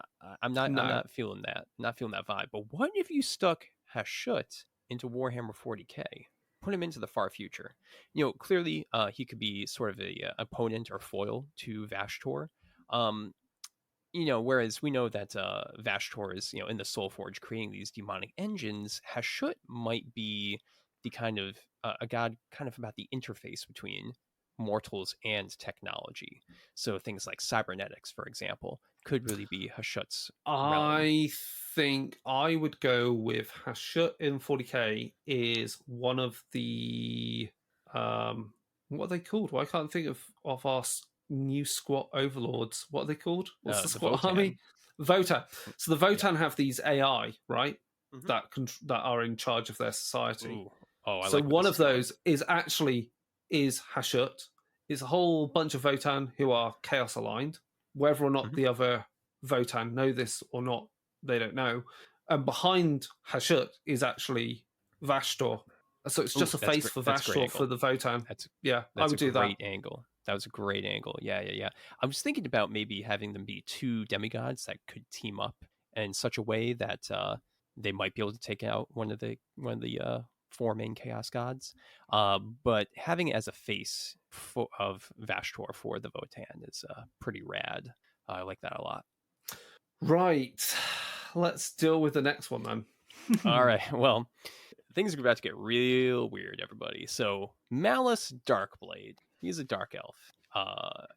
I'm not feeling that. Not feeling that vibe. But what if you stuck Hashut into Warhammer 40k? Put him into the far future. Clearly he could be sort of a opponent or foil to Vashtor. Whereas we know that Vashtor is, in the Soulforge creating these demonic engines, Hashut might be the kind of a god kind of about the interface between mortals and technology. So things like cybernetics, for example, could really be Hashut's realm. I think I would go with Hashut in 40k is one of the what are they called? Well, I can't think of our new squat overlords. What are they called? What's the squat army? Votan. So the Votan have these AI, right? That are in charge of their society. So one of those is Hashut. It's a whole bunch of Votan who are chaos aligned. Whether or not the other Votan know this or not, they don't know. And behind Hashut is actually Vashtor. So it's just a face for Vashtor for the Votan. I would do that. Great angle. That was a great angle. Yeah. I was thinking about maybe having them be two demigods that could team up in such a way that they might be able to take out one of the four main chaos gods. But having it as a face of Vashtor for the Votan is pretty rad. I like that a lot. Right. Let's deal with the next one then. All right. Well, things are about to get real weird, everybody. So Malice Darkblade. He's a dark elf.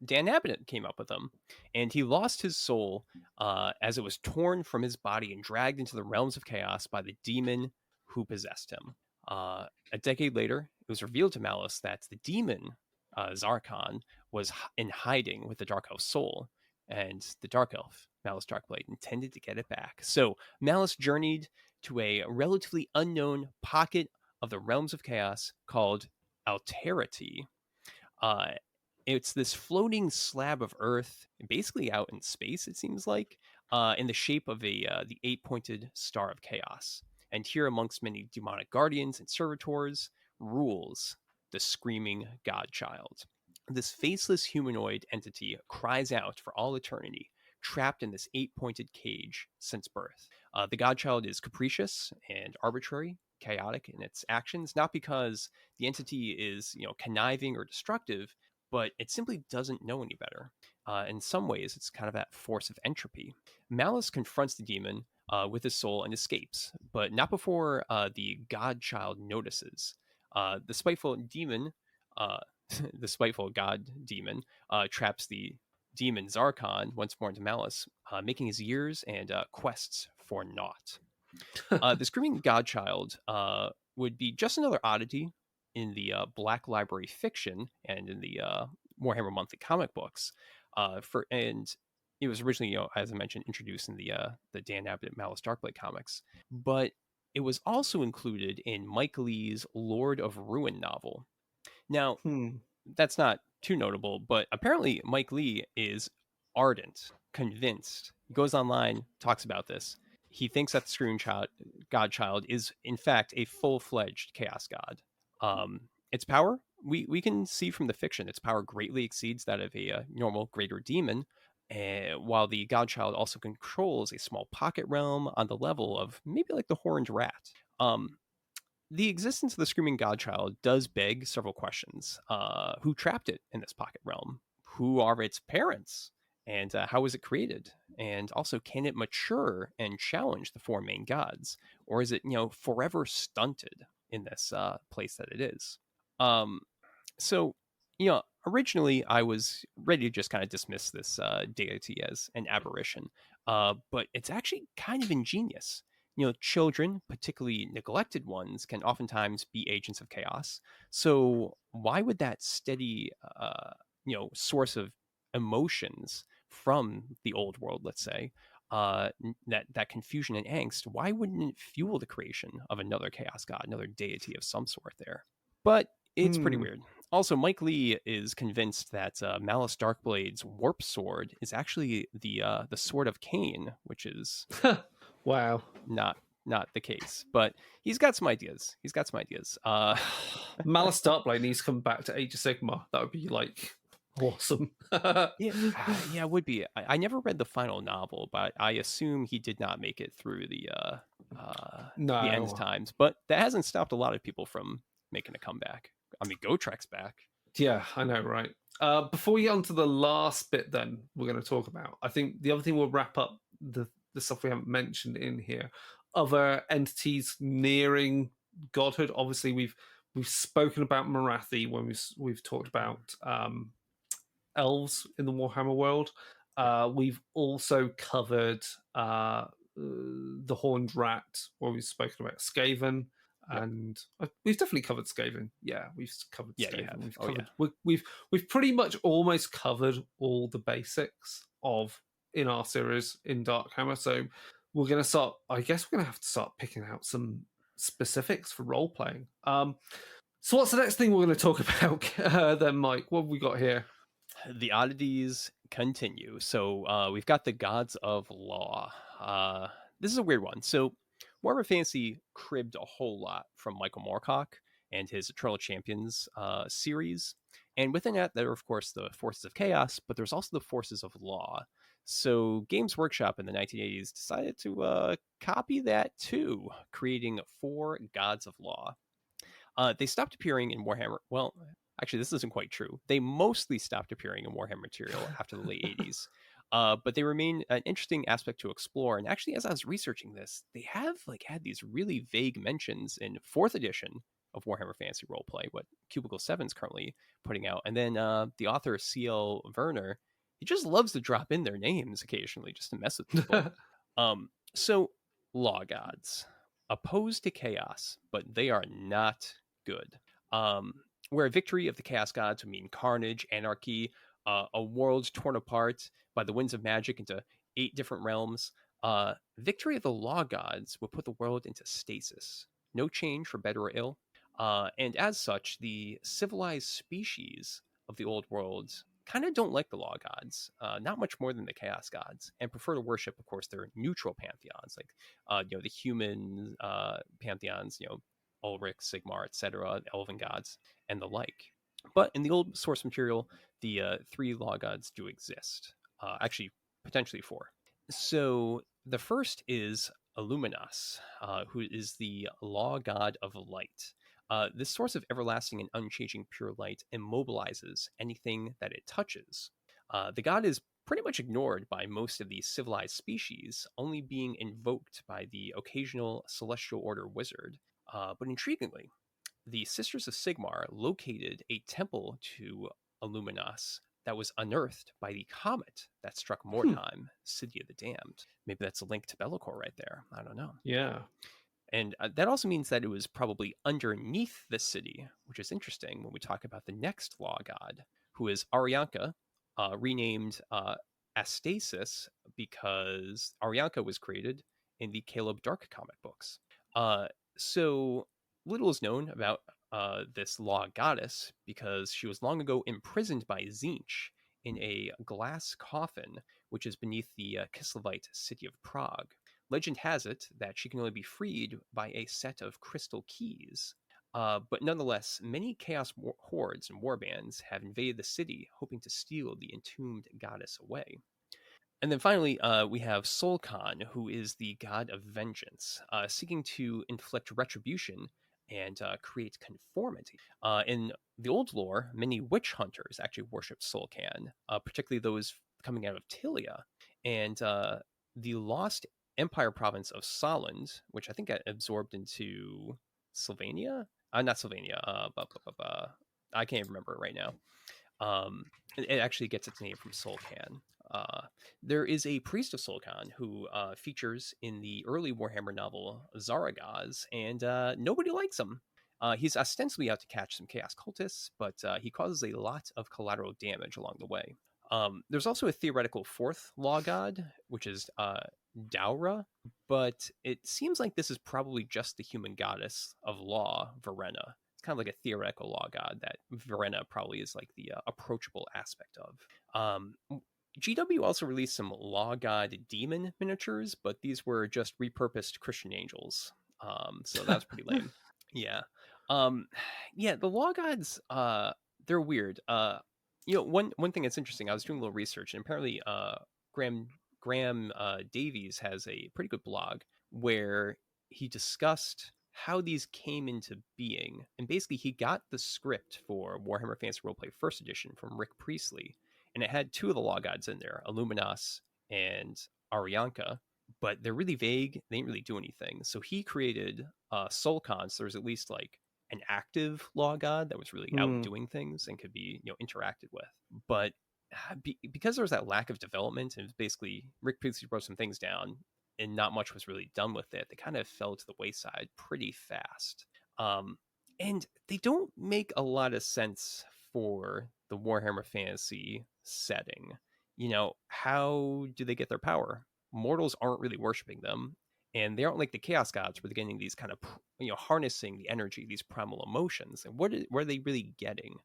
Dan Abnett came up with him, and he lost his soul as it was torn from his body and dragged into the realms of chaos by the demon who possessed him. A decade later, it was revealed to Malice that the demon, Zarkon, was in hiding with the dark elf's soul, and the dark elf, Malice Darkblade, intended to get it back. So Malice journeyed to a relatively unknown pocket of the realms of chaos called Alterity. It's this floating slab of earth, basically out in space, it seems like, in the shape of the eight-pointed star of chaos. And here, amongst many demonic guardians and servitors, rules the screaming godchild. This faceless humanoid entity cries out for all eternity, trapped in this eight-pointed cage since birth. The godchild is capricious and arbitrary, chaotic in its actions, not because the entity is, conniving or destructive, but it simply doesn't know any better. In some ways, it's kind of that force of entropy. Malice confronts the demon with his soul and escapes, but not before the godchild notices. The spiteful demon, uh, the spiteful god demon, traps the demon Zarkon once more into Malice, making his years and quests for naught. The Screaming Godchild would be just another oddity in the Black Library fiction and in the Warhammer Monthly comic books. And it was originally, as I mentioned, introduced in the Dan Abnett Malice Darkblade comics, but it was also included in Mike Lee's Lord of Ruin novel. Now, that's not too notable, but apparently Mike Lee is ardent, convinced. He goes online, talks about this. He thinks that the Screaming Godchild is, in fact, a full-fledged Chaos God. Its power, we can see from the fiction, its power greatly exceeds that of a normal greater demon, while the Godchild also controls a small pocket realm on the level of maybe like the Horned Rat. The existence of the Screaming Godchild does beg several questions. Who trapped it in this pocket realm? Who are its parents? And how was it created? And also, can it mature and challenge the four main gods? Or is it, forever stunted in this place that it is? So, originally I was ready to just kind of dismiss this deity as an aberration, but it's actually kind of ingenious. Children, particularly neglected ones, can oftentimes be agents of chaos. So why would that steady, source of emotions from the old world, let's say, that confusion and angst, why wouldn't it fuel the creation of another chaos god, another deity of some sort there? But it's pretty weird. Also, Mike Lee is convinced that Malice Darkblade's warp sword is actually the sword of Cain, which is wow, not the case. But he's got some ideas. Malice Darkblade needs to come back to Age of Sigmar. That would be like awesome. Yeah, it would be. I never read the final novel, but I assume he did not make it through the end times. But that hasn't stopped a lot of people from making a comeback. I mean, Gotrek's back. Yeah, I know, right? Before we get on to the last bit, then we're going to talk about. I think the other thing we'll wrap up the stuff we haven't mentioned in here. Other entities nearing godhood. Obviously, we've spoken about Marathi when we've talked about elves in the Warhammer world. We've also covered the Horned Rat, where we've spoken about Skaven. And we've definitely covered Skaven. Yeah, we've covered Skaven. We've pretty much almost covered all the basics of in our series in Darkhammer. So we're going to start. I guess we're going to have to start picking out some specifics for role playing. So what's the next thing we're going to talk about then, Mike? What have we got here? The oddities continue. So we've got the Gods of Law. This is a weird one. So Warhammer Fantasy cribbed a whole lot from Michael Moorcock and his Eternal Champions series. And within that, there are, of course, the forces of chaos, but there's also the forces of law. So Games Workshop in the 1980s decided to copy that too, creating 4 Gods of Law. They stopped appearing in Warhammer. Well, actually, this isn't quite true. They mostly stopped appearing in Warhammer material after the late 80s. But they remain an interesting aspect to explore. And actually, as I was researching this, they have had these really vague mentions in 4th edition of Warhammer Fantasy Roleplay, what Cubicle 7 is currently putting out. And then the author C.L. Werner, he just loves to drop in their names occasionally just to mess with people. So, Law Gods. Opposed to chaos, but they are not good. Where a victory of the Chaos Gods would mean carnage, anarchy, a world torn apart by the winds of magic into 8 different realms. Victory of the Law Gods would put the world into stasis. No change for better or ill. And as such, the civilized species of the old world kind of don't like the law gods, not much more than the chaos gods, and prefer to worship, of course, their neutral pantheons, like the human pantheons, Ulrich, Sigmar, etc., elven gods, and the like. But in the old source material, the three law gods do exist. Actually, potentially four. So the first is Illuminas, who is the law god of light. This source of everlasting and unchanging pure light immobilizes anything that it touches. The god is pretty much ignored by most of the civilized species, only being invoked by the occasional celestial order wizard. But intriguingly, the Sisters of Sigmar located a temple to Illuminas that was unearthed by the comet that struck Mordheim, City of the Damned. Maybe that's a link to Be'lakor right there. I don't know. Yeah. And that also means that it was probably underneath the city, which is interesting when we talk about the next law god, who is Arianka, renamed Astasis because Arianka was created in the Caleb Dark comic books. So little is known about this law goddess because she was long ago imprisoned by Zinch in a glass coffin, which is beneath the Kislevite city of Prague. Legend has it that she can only be freed by a set of crystal keys. But nonetheless, many chaos hordes and warbands have invaded the city, hoping to steal the entombed goddess away. And then finally, we have Solkan, who is the god of vengeance, seeking to inflict retribution and create conformity. In the old lore, many witch hunters actually worshipped Solkan, particularly those coming out of Tilia. And the lost empire province of Solund, which I think got absorbed into Sylvania? Not Sylvania. I can't remember it right now. It actually gets its name from Solkan. There is a priest of Solkan who features in the early Warhammer novel Zaragaz, and nobody likes him. He's ostensibly out to catch some chaos cultists, but he causes a lot of collateral damage along the way. There's also a theoretical fourth law god, which is Daura, but it seems like this is probably just the human goddess of law, Verena. It's kind of like a theoretical law god that Verena probably is like the approachable aspect of. GW also released some law god demon miniatures, but these were just repurposed Christian angels. So that's pretty lame. Yeah. The law gods, they're weird. One thing that's interesting, I was doing a little research, and apparently Graham Davies has a pretty good blog where he discussed how these came into being. And basically, he got the script for Warhammer Fantasy Roleplay First Edition from Rick Priestley, and it had two of the law gods in there, Illuminas and Arianka, but they're really vague. They didn't really do anything. So he created Solkan, so there's at least like an active law god that was really out doing things and could be interacted with. But because there was that lack of development, and basically Rick Priestley wrote some things down and not much was really done with it, they kind of fell to the wayside pretty fast. And they don't make a lot of sense for the Warhammer Fantasy setting. How do they get their power? Mortals aren't really worshiping them, and they aren't like the Chaos Gods where they're getting these kind of, harnessing the energy, these primal emotions. And what are they really getting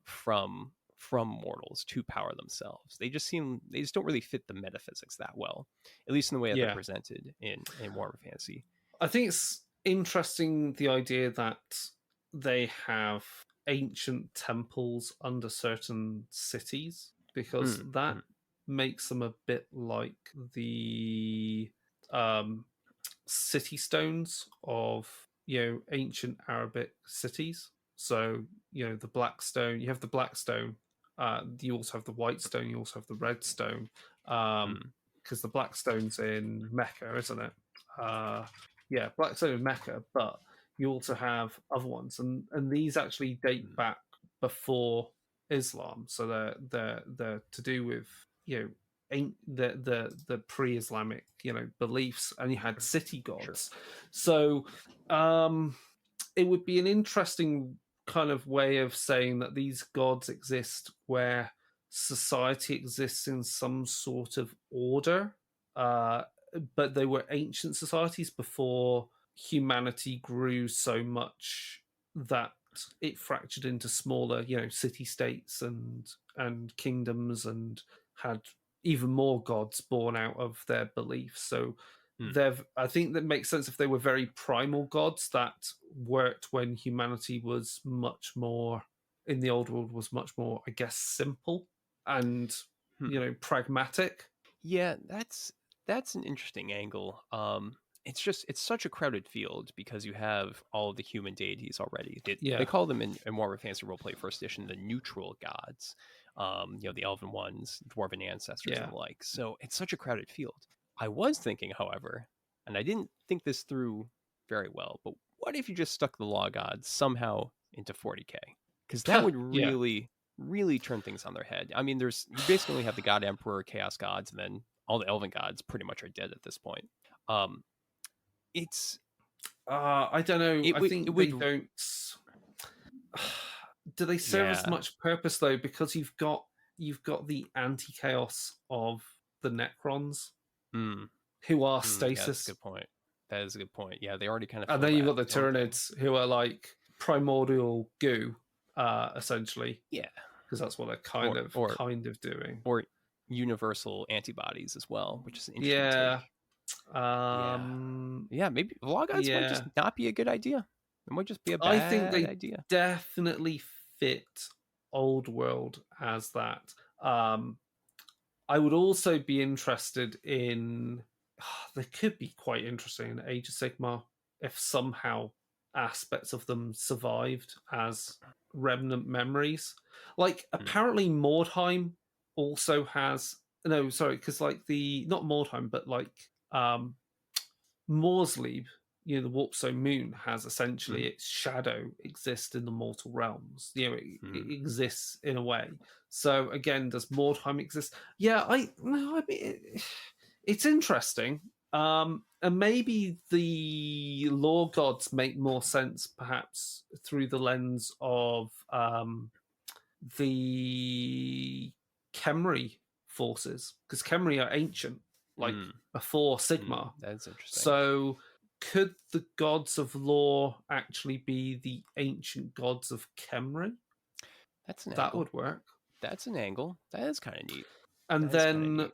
from mortals to power themselves? They just don't really fit the metaphysics that well, at least in the way that they're presented in Warhammer Fantasy. I think it's interesting, the idea that they have ancient temples under certain cities, because that makes them a bit like the city stones of ancient Arabic cities. So the black stone, you have the black stone, you also have the white stone, you also have the red stone, because the black stone's in Mecca, isn't it? Black stone in Mecca, but you also have other ones, and these actually date back before Islam, so they're to do with the pre-Islamic beliefs, and you had city gods. Sure. So it would be an interesting kind of way of saying that these gods exist where society exists in some sort of order, but they were ancient societies before humanity grew so much that it fractured into smaller, city states and kingdoms, and had even more gods born out of their beliefs. So I think that makes sense if they were very primal gods that worked when humanity was much more in the old world, was much more, I guess, simple and pragmatic. Yeah, that's an interesting angle. It's such a crowded field because you have all of the human deities already. They call them in Warhammer Fantasy Roleplay First Edition the neutral gods. The elven ones, dwarven ancestors, and the like. So it's such a crowded field. I was thinking, however, and I didn't think this through very well, but what if you just stuck the law gods somehow into 40k? Because that would really turn things on their head. I mean, you basically only have the God Emperor, Chaos Gods, and then all the Elven Gods pretty much are dead at this point. It's I don't know. I think they don't. Do they serve as much purpose though? Because you've got the anti-chaos of the Necrons, who are stasis. Yeah, that's a good point. That is a good point. Yeah, they already kind of. And then you've got the Tyranids, who are like primordial goo, essentially. Yeah, because that's what they're kind of doing. Or universal antibodies as well, which is an interesting take. Maybe law gods might just not be a good idea. It might just be a bad idea. I think they definitely fit old world as that. I would also be interested in. They could be quite interesting in Age of Sigmar if somehow aspects of them survived as remnant memories. Like apparently Mordheim also has because like not Mordheim, but like Morsleib, the Warpstone Moon has essentially its shadow exist in the mortal realms. It exists in a way. So again, does Mordheim exist? Yeah, I mean, it's interesting. And maybe the law gods make more sense, perhaps through the lens of the Khemri forces, because Khemri are ancient, like before Sigmar. That's interesting. So could the gods of law actually be the ancient gods of Khemri? That would work. That's an angle. That is kind of neat. And then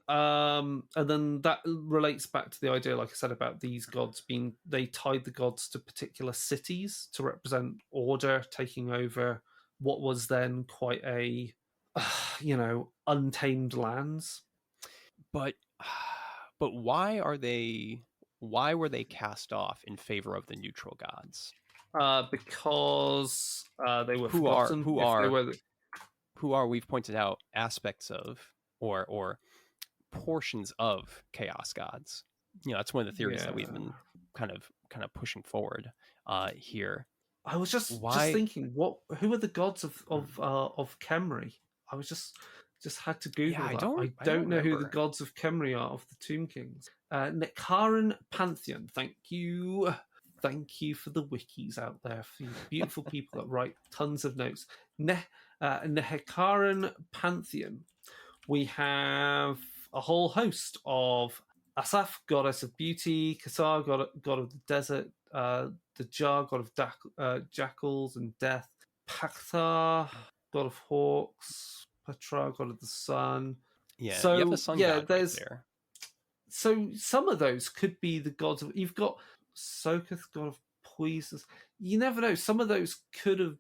that relates back to the idea, like I said, about these gods they tied the gods to particular cities to represent order taking over what was then quite a, untamed lands. But why were they cast off in favor of the neutral gods? Because they were forgotten. Who are we've pointed out aspects of or portions of chaos gods. That's one of the theories that we've been kind of pushing forward here. I was just thinking, who are the gods of Khemri? I was just had to Google that. I don't know who the gods of Khemri are, of the Tomb Kings. Nekaran Pantheon. Thank you for the wikis out there, for you beautiful people that write tons of notes. Nekaran Pantheon. We have a whole host of Asaf, goddess of beauty; Kasar, god of the desert; the Jar, god of jackals and death; Pakthar, god of hawks; Petra, god of the sun. Yeah, so you have the sun god right there. So some of those could be the gods of. You've got Sokoth, god of poisons. You never know. Some of those could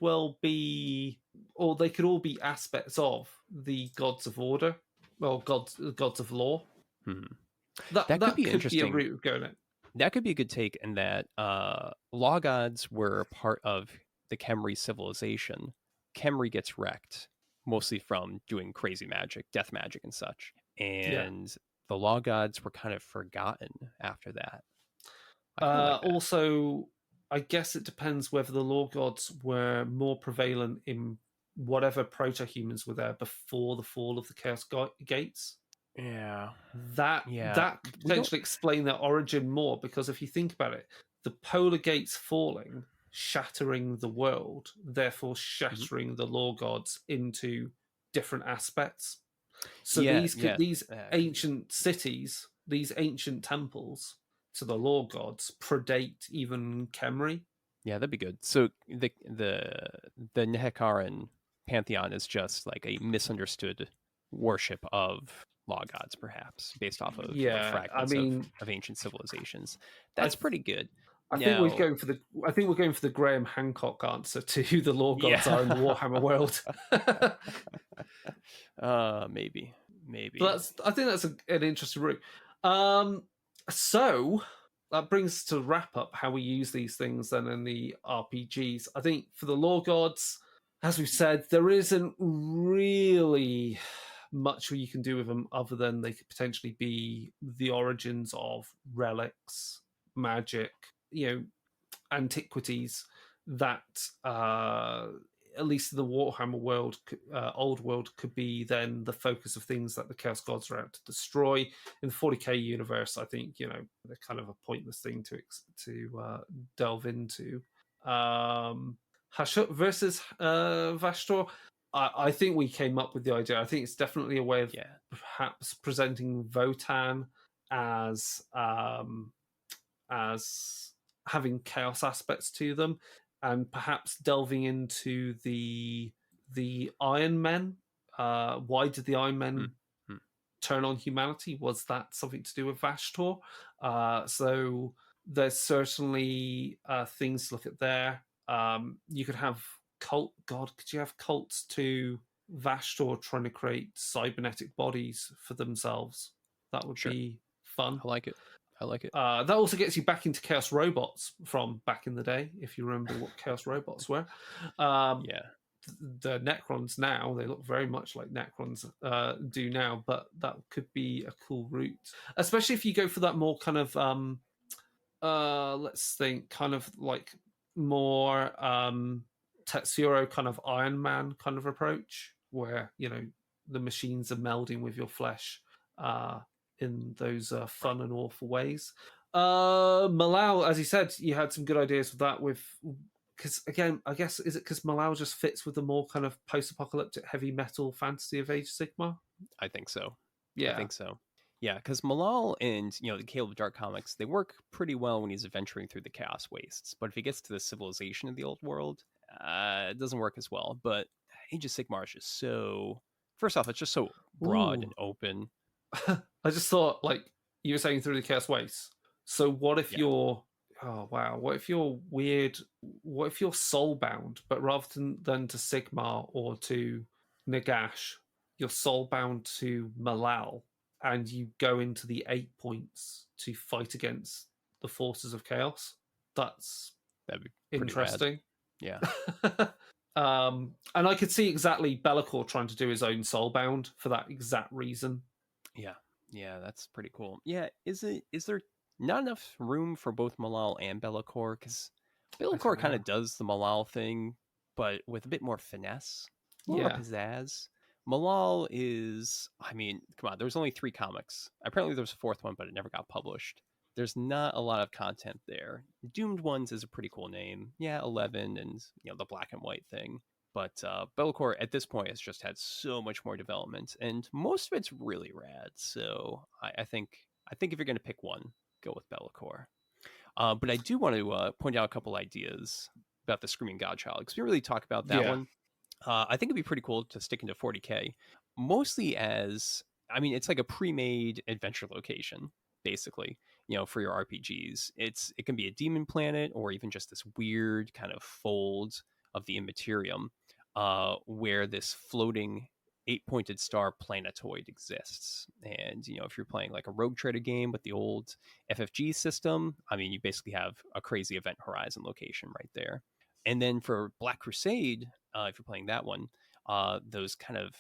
well be, or they could all be aspects of the gods of order, well, gods of law. That could be interesting. Be a route of going it. That could be a good take, in that law gods were part of the Khemri civilization. Khemri gets wrecked, mostly from doing crazy magic, death magic and such. And the law gods were kind of forgotten after that. Also, I guess it depends whether the law gods were more prevalent in whatever proto-humans were there before the fall of the Chaos Gates. That could potentially explain their origin more, because if you think about it, the polar gates falling, shattering the world, therefore shattering the law gods into different aspects. So these ancient cities, these ancient temples to the law gods predate even Khemri. Yeah, that'd be good. So the Nehekaran pantheon is just like a misunderstood worship of law gods, perhaps based off of Yeah, I fragments mean, of ancient civilizations. I That's pretty good. I think we're Now, going for the I think we're going for the Graham Hancock answer to who the law gods are in the yeah, Warhammer world. But maybe, I think that's an interesting route. Um, so that brings us to wrap up how we use these things then in the RPGs. I think for the law gods, as we've said, there isn't really much you can do with them other than they could potentially be the origins of relics, magic, antiquities that at least in the Warhammer world, old world, could be then the focus of things that the Chaos Gods are out to destroy. In the 40k universe, I think they're kind of a pointless thing to delve into. Hashut versus Vashtor. I think we came up with the idea. I think it's definitely a way of perhaps presenting Votan as having chaos aspects to them, and perhaps delving into the Iron Men. Why did the Iron Men turn on humanity? Was that something to do with Vashtor? So there's certainly things to look at there. You could have could you have cults to Vashtor trying to create cybernetic bodies for themselves? That would be fun. I like it. That also gets you back into Chaos Robots from back in the day, if you remember what Chaos Robots were. The Necrons now, they look very much like Necrons do now, but that could be a cool route. Especially if you go for that more kind of, let's think, kind of like more Tetsuro kind of Iron Man kind of approach, where, the machines are melding with your flesh. In those fun and awful ways. Malal, as you said, you had some good ideas with that. Because again, I guess is it because Malal just fits with the more kind of post-apocalyptic heavy metal fantasy of Age of Sigmar? I think so. Yeah, I think so. Yeah, because Malal and the Caleb Dark comics, they work pretty well when he's adventuring through the Chaos Wastes. But if he gets to the civilization of the old world, it doesn't work as well. But Age of Sigmar is just so. First off, it's just so broad and open. I just thought, like you were saying, through the Chaos Wastes. So what if you're what if you're weird? What if you're soulbound, but rather than to Sigmar or to Nagash, you're soulbound to Malal, and you go into the 8 points to fight against the forces of chaos? That'd be interesting. Rad. Yeah. And I could see exactly Be'lakor trying to do his own soulbound for that exact reason. Yeah, that's pretty cool. Yeah, is there not enough room for both Malal and Be'lakor? Because Be'lakor kind of does the Malal thing, but with a bit more finesse, more pizzazz. Malal is, I mean, come on, there's only 3 comics. Apparently there's a 4th one, but it never got published. There's not a lot of content there. Doomed Ones is a pretty cool name. Yeah, 11 and the black and white thing. But Be'lakor at this point has just had so much more development, and most of it's really rad. So I think if you're going to pick one, go with Be'lakor. But I do want to point out a couple ideas about the Screaming Godchild, because we really talk about that one. I think it'd be pretty cool to stick into 40k, mostly as, I mean, it's like a pre-made adventure location, basically, for your RPGs. It can be a demon planet or even just this weird kind of fold of the Immaterium, where this floating 8-pointed star planetoid exists. And if you're playing like a Rogue Trader game with the old FFG system, I mean, you basically have a crazy event horizon location right there. And then for Black Crusade, if you're playing that one, those kind of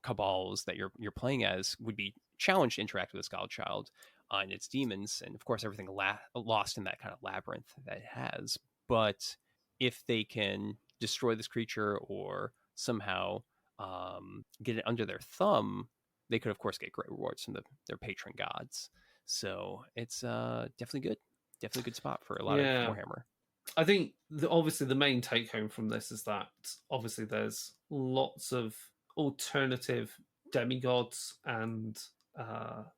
cabals that you're playing as would be challenged to interact with this Godchild and its demons, and of course everything lost in that kind of labyrinth that it has. But if they can destroy this creature or somehow get it under their thumb, they could of course get great rewards from their patron gods. So it's definitely good spot for a lot of Warhammer. I think obviously the main take home from this is that obviously there's lots of alternative demigods and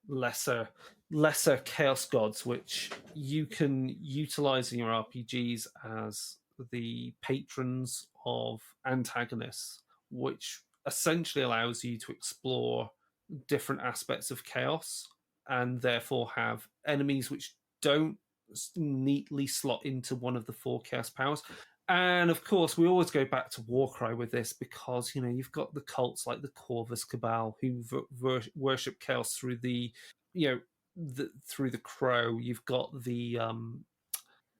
lesser lesser chaos gods, which you can utilize in your RPGs as the patrons of antagonists, which essentially allows you to explore different aspects of chaos and therefore have enemies which don't neatly slot into one of the 4 chaos powers. And of course, we always go back to Warcry with this because, you know, you've got the cults like the Corvus Cabal who worship chaos through the, you know, through the Crow. You've got the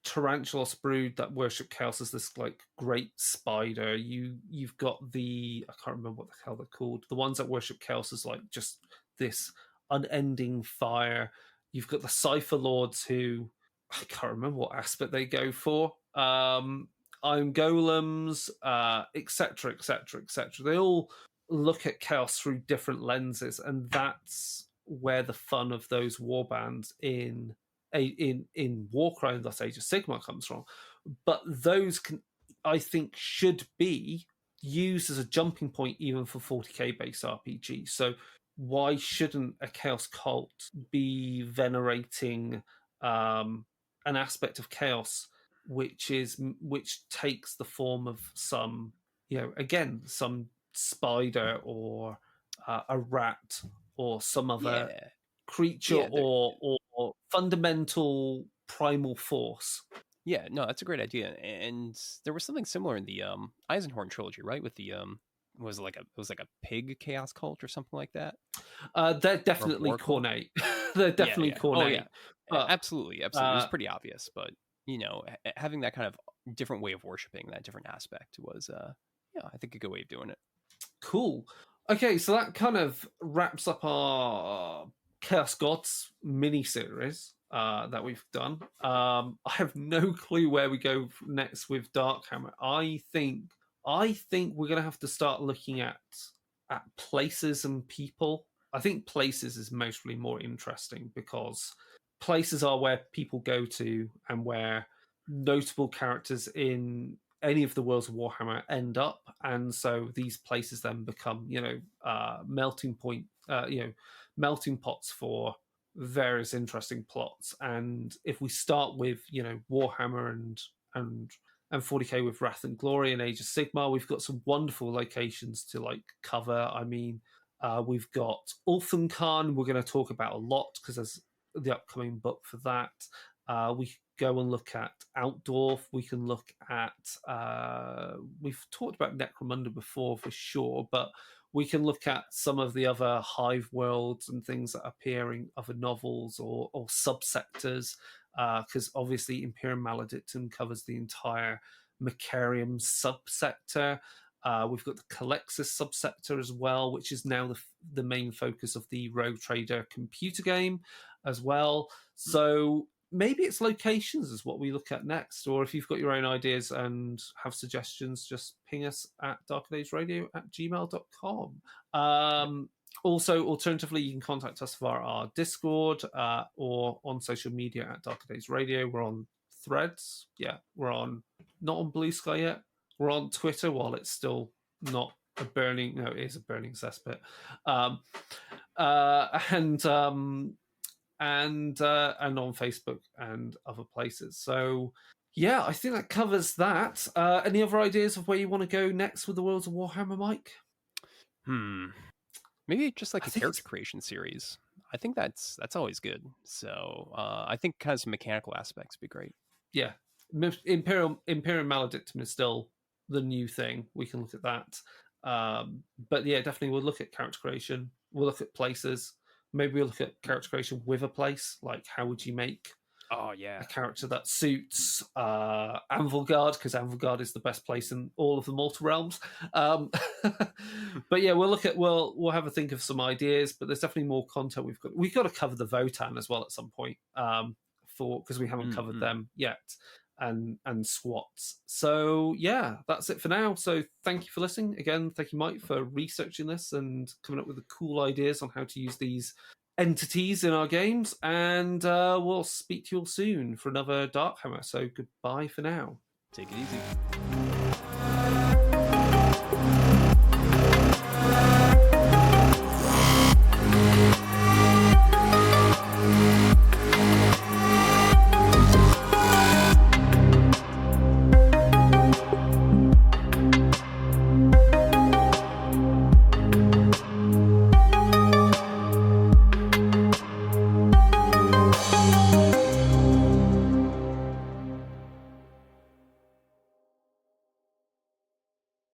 Tarantulas brood that worship chaos as this like great spider. You've got the, I can't remember what the hell they're called. The ones that worship chaos as like just this unending fire. You've got the Cipher Lords who I can't remember what aspect they go for. Iron Golems, etc., etc., etc. They all look at chaos through different lenses, and that's where the fun of those warbands in Warcry and thus Age of Sigmar comes from. But those can, I think, should be used as a jumping point even for 40k based RPG. So why shouldn't a chaos cult be venerating an aspect of chaos which takes the form of some, you know, again, some spider or a rat or some other creature or fundamental primal force. Yeah, no, that's a great idea. And there was something similar in the Eisenhorn trilogy, right? With the was it like a pig chaos cult or something like that? They're definitely cornate. They're definitely cornate. Oh yeah, but, absolutely. It was pretty obvious, but you know, having that kind of different way of worshiping, that different aspect was, I think a good way of doing it. Cool. Okay, so that kind of wraps up our Chaos Gods mini-series that we've done. I have no clue where we go next with Darkhammer. I think we're going to have to start looking at places and people. I think places is mostly more interesting because places are where people go to and where notable characters in any of the worlds of Warhammer end up, and so these places then become, you know, melting pots for various interesting plots. And if we start with, you know, Warhammer and 40k with Wrath and Glory and Age of Sigmar, we've got some wonderful locations to like cover. I mean, we've got Ulthunkhan. We're going to talk about a lot because there's the upcoming book for that. We go and look at Outdorf. We can look at, we've talked about Necromunda before for sure, but we can look at some of the other hive worlds and things that appear in other novels or subsectors, because obviously Imperium Maledictum covers the entire Macarium subsector. We've got the Calexis subsector as well, which is now the main focus of the Rogue Trader computer game as well. So maybe it's locations is what we look at next, or if you've got your own ideas and have suggestions, just ping us at darkadaysradio@gmail.com. Also, alternatively, you can contact us via our Discord or on social media at darkadaysradio. We're on Threads. Yeah, we're not on Blue Sky yet. We're on Twitter while it's still not a burning, no, it is a burning cesspit. And on Facebook and other places. So yeah, I think that covers that. Any other ideas of where you want to go next with the Worlds of Warhammer, Mike? Maybe just like a character creation series. I think that's always good. So I think kind of some mechanical aspects would be great. Yeah, Imperium Maledictum is still the new thing. We can look at that. But yeah, definitely we'll look at character creation. We'll look at places. Maybe we'll look at character creation with a place. Like, how would you make a character that suits Anvilgard? Because Anvilgard is the best place in all of the mortal realms. But yeah, we'll have a think of some ideas. But there's definitely more content we've got to cover the Votan as well at some point. Because we haven't covered them yet. And squats. So yeah, that's it for now. So thank you for listening. Again, thank you, Mike, for researching this and coming up with the cool ideas on how to use these entities in our games. And we'll speak to you all soon for another Darkhammer. So goodbye for now. Take it easy.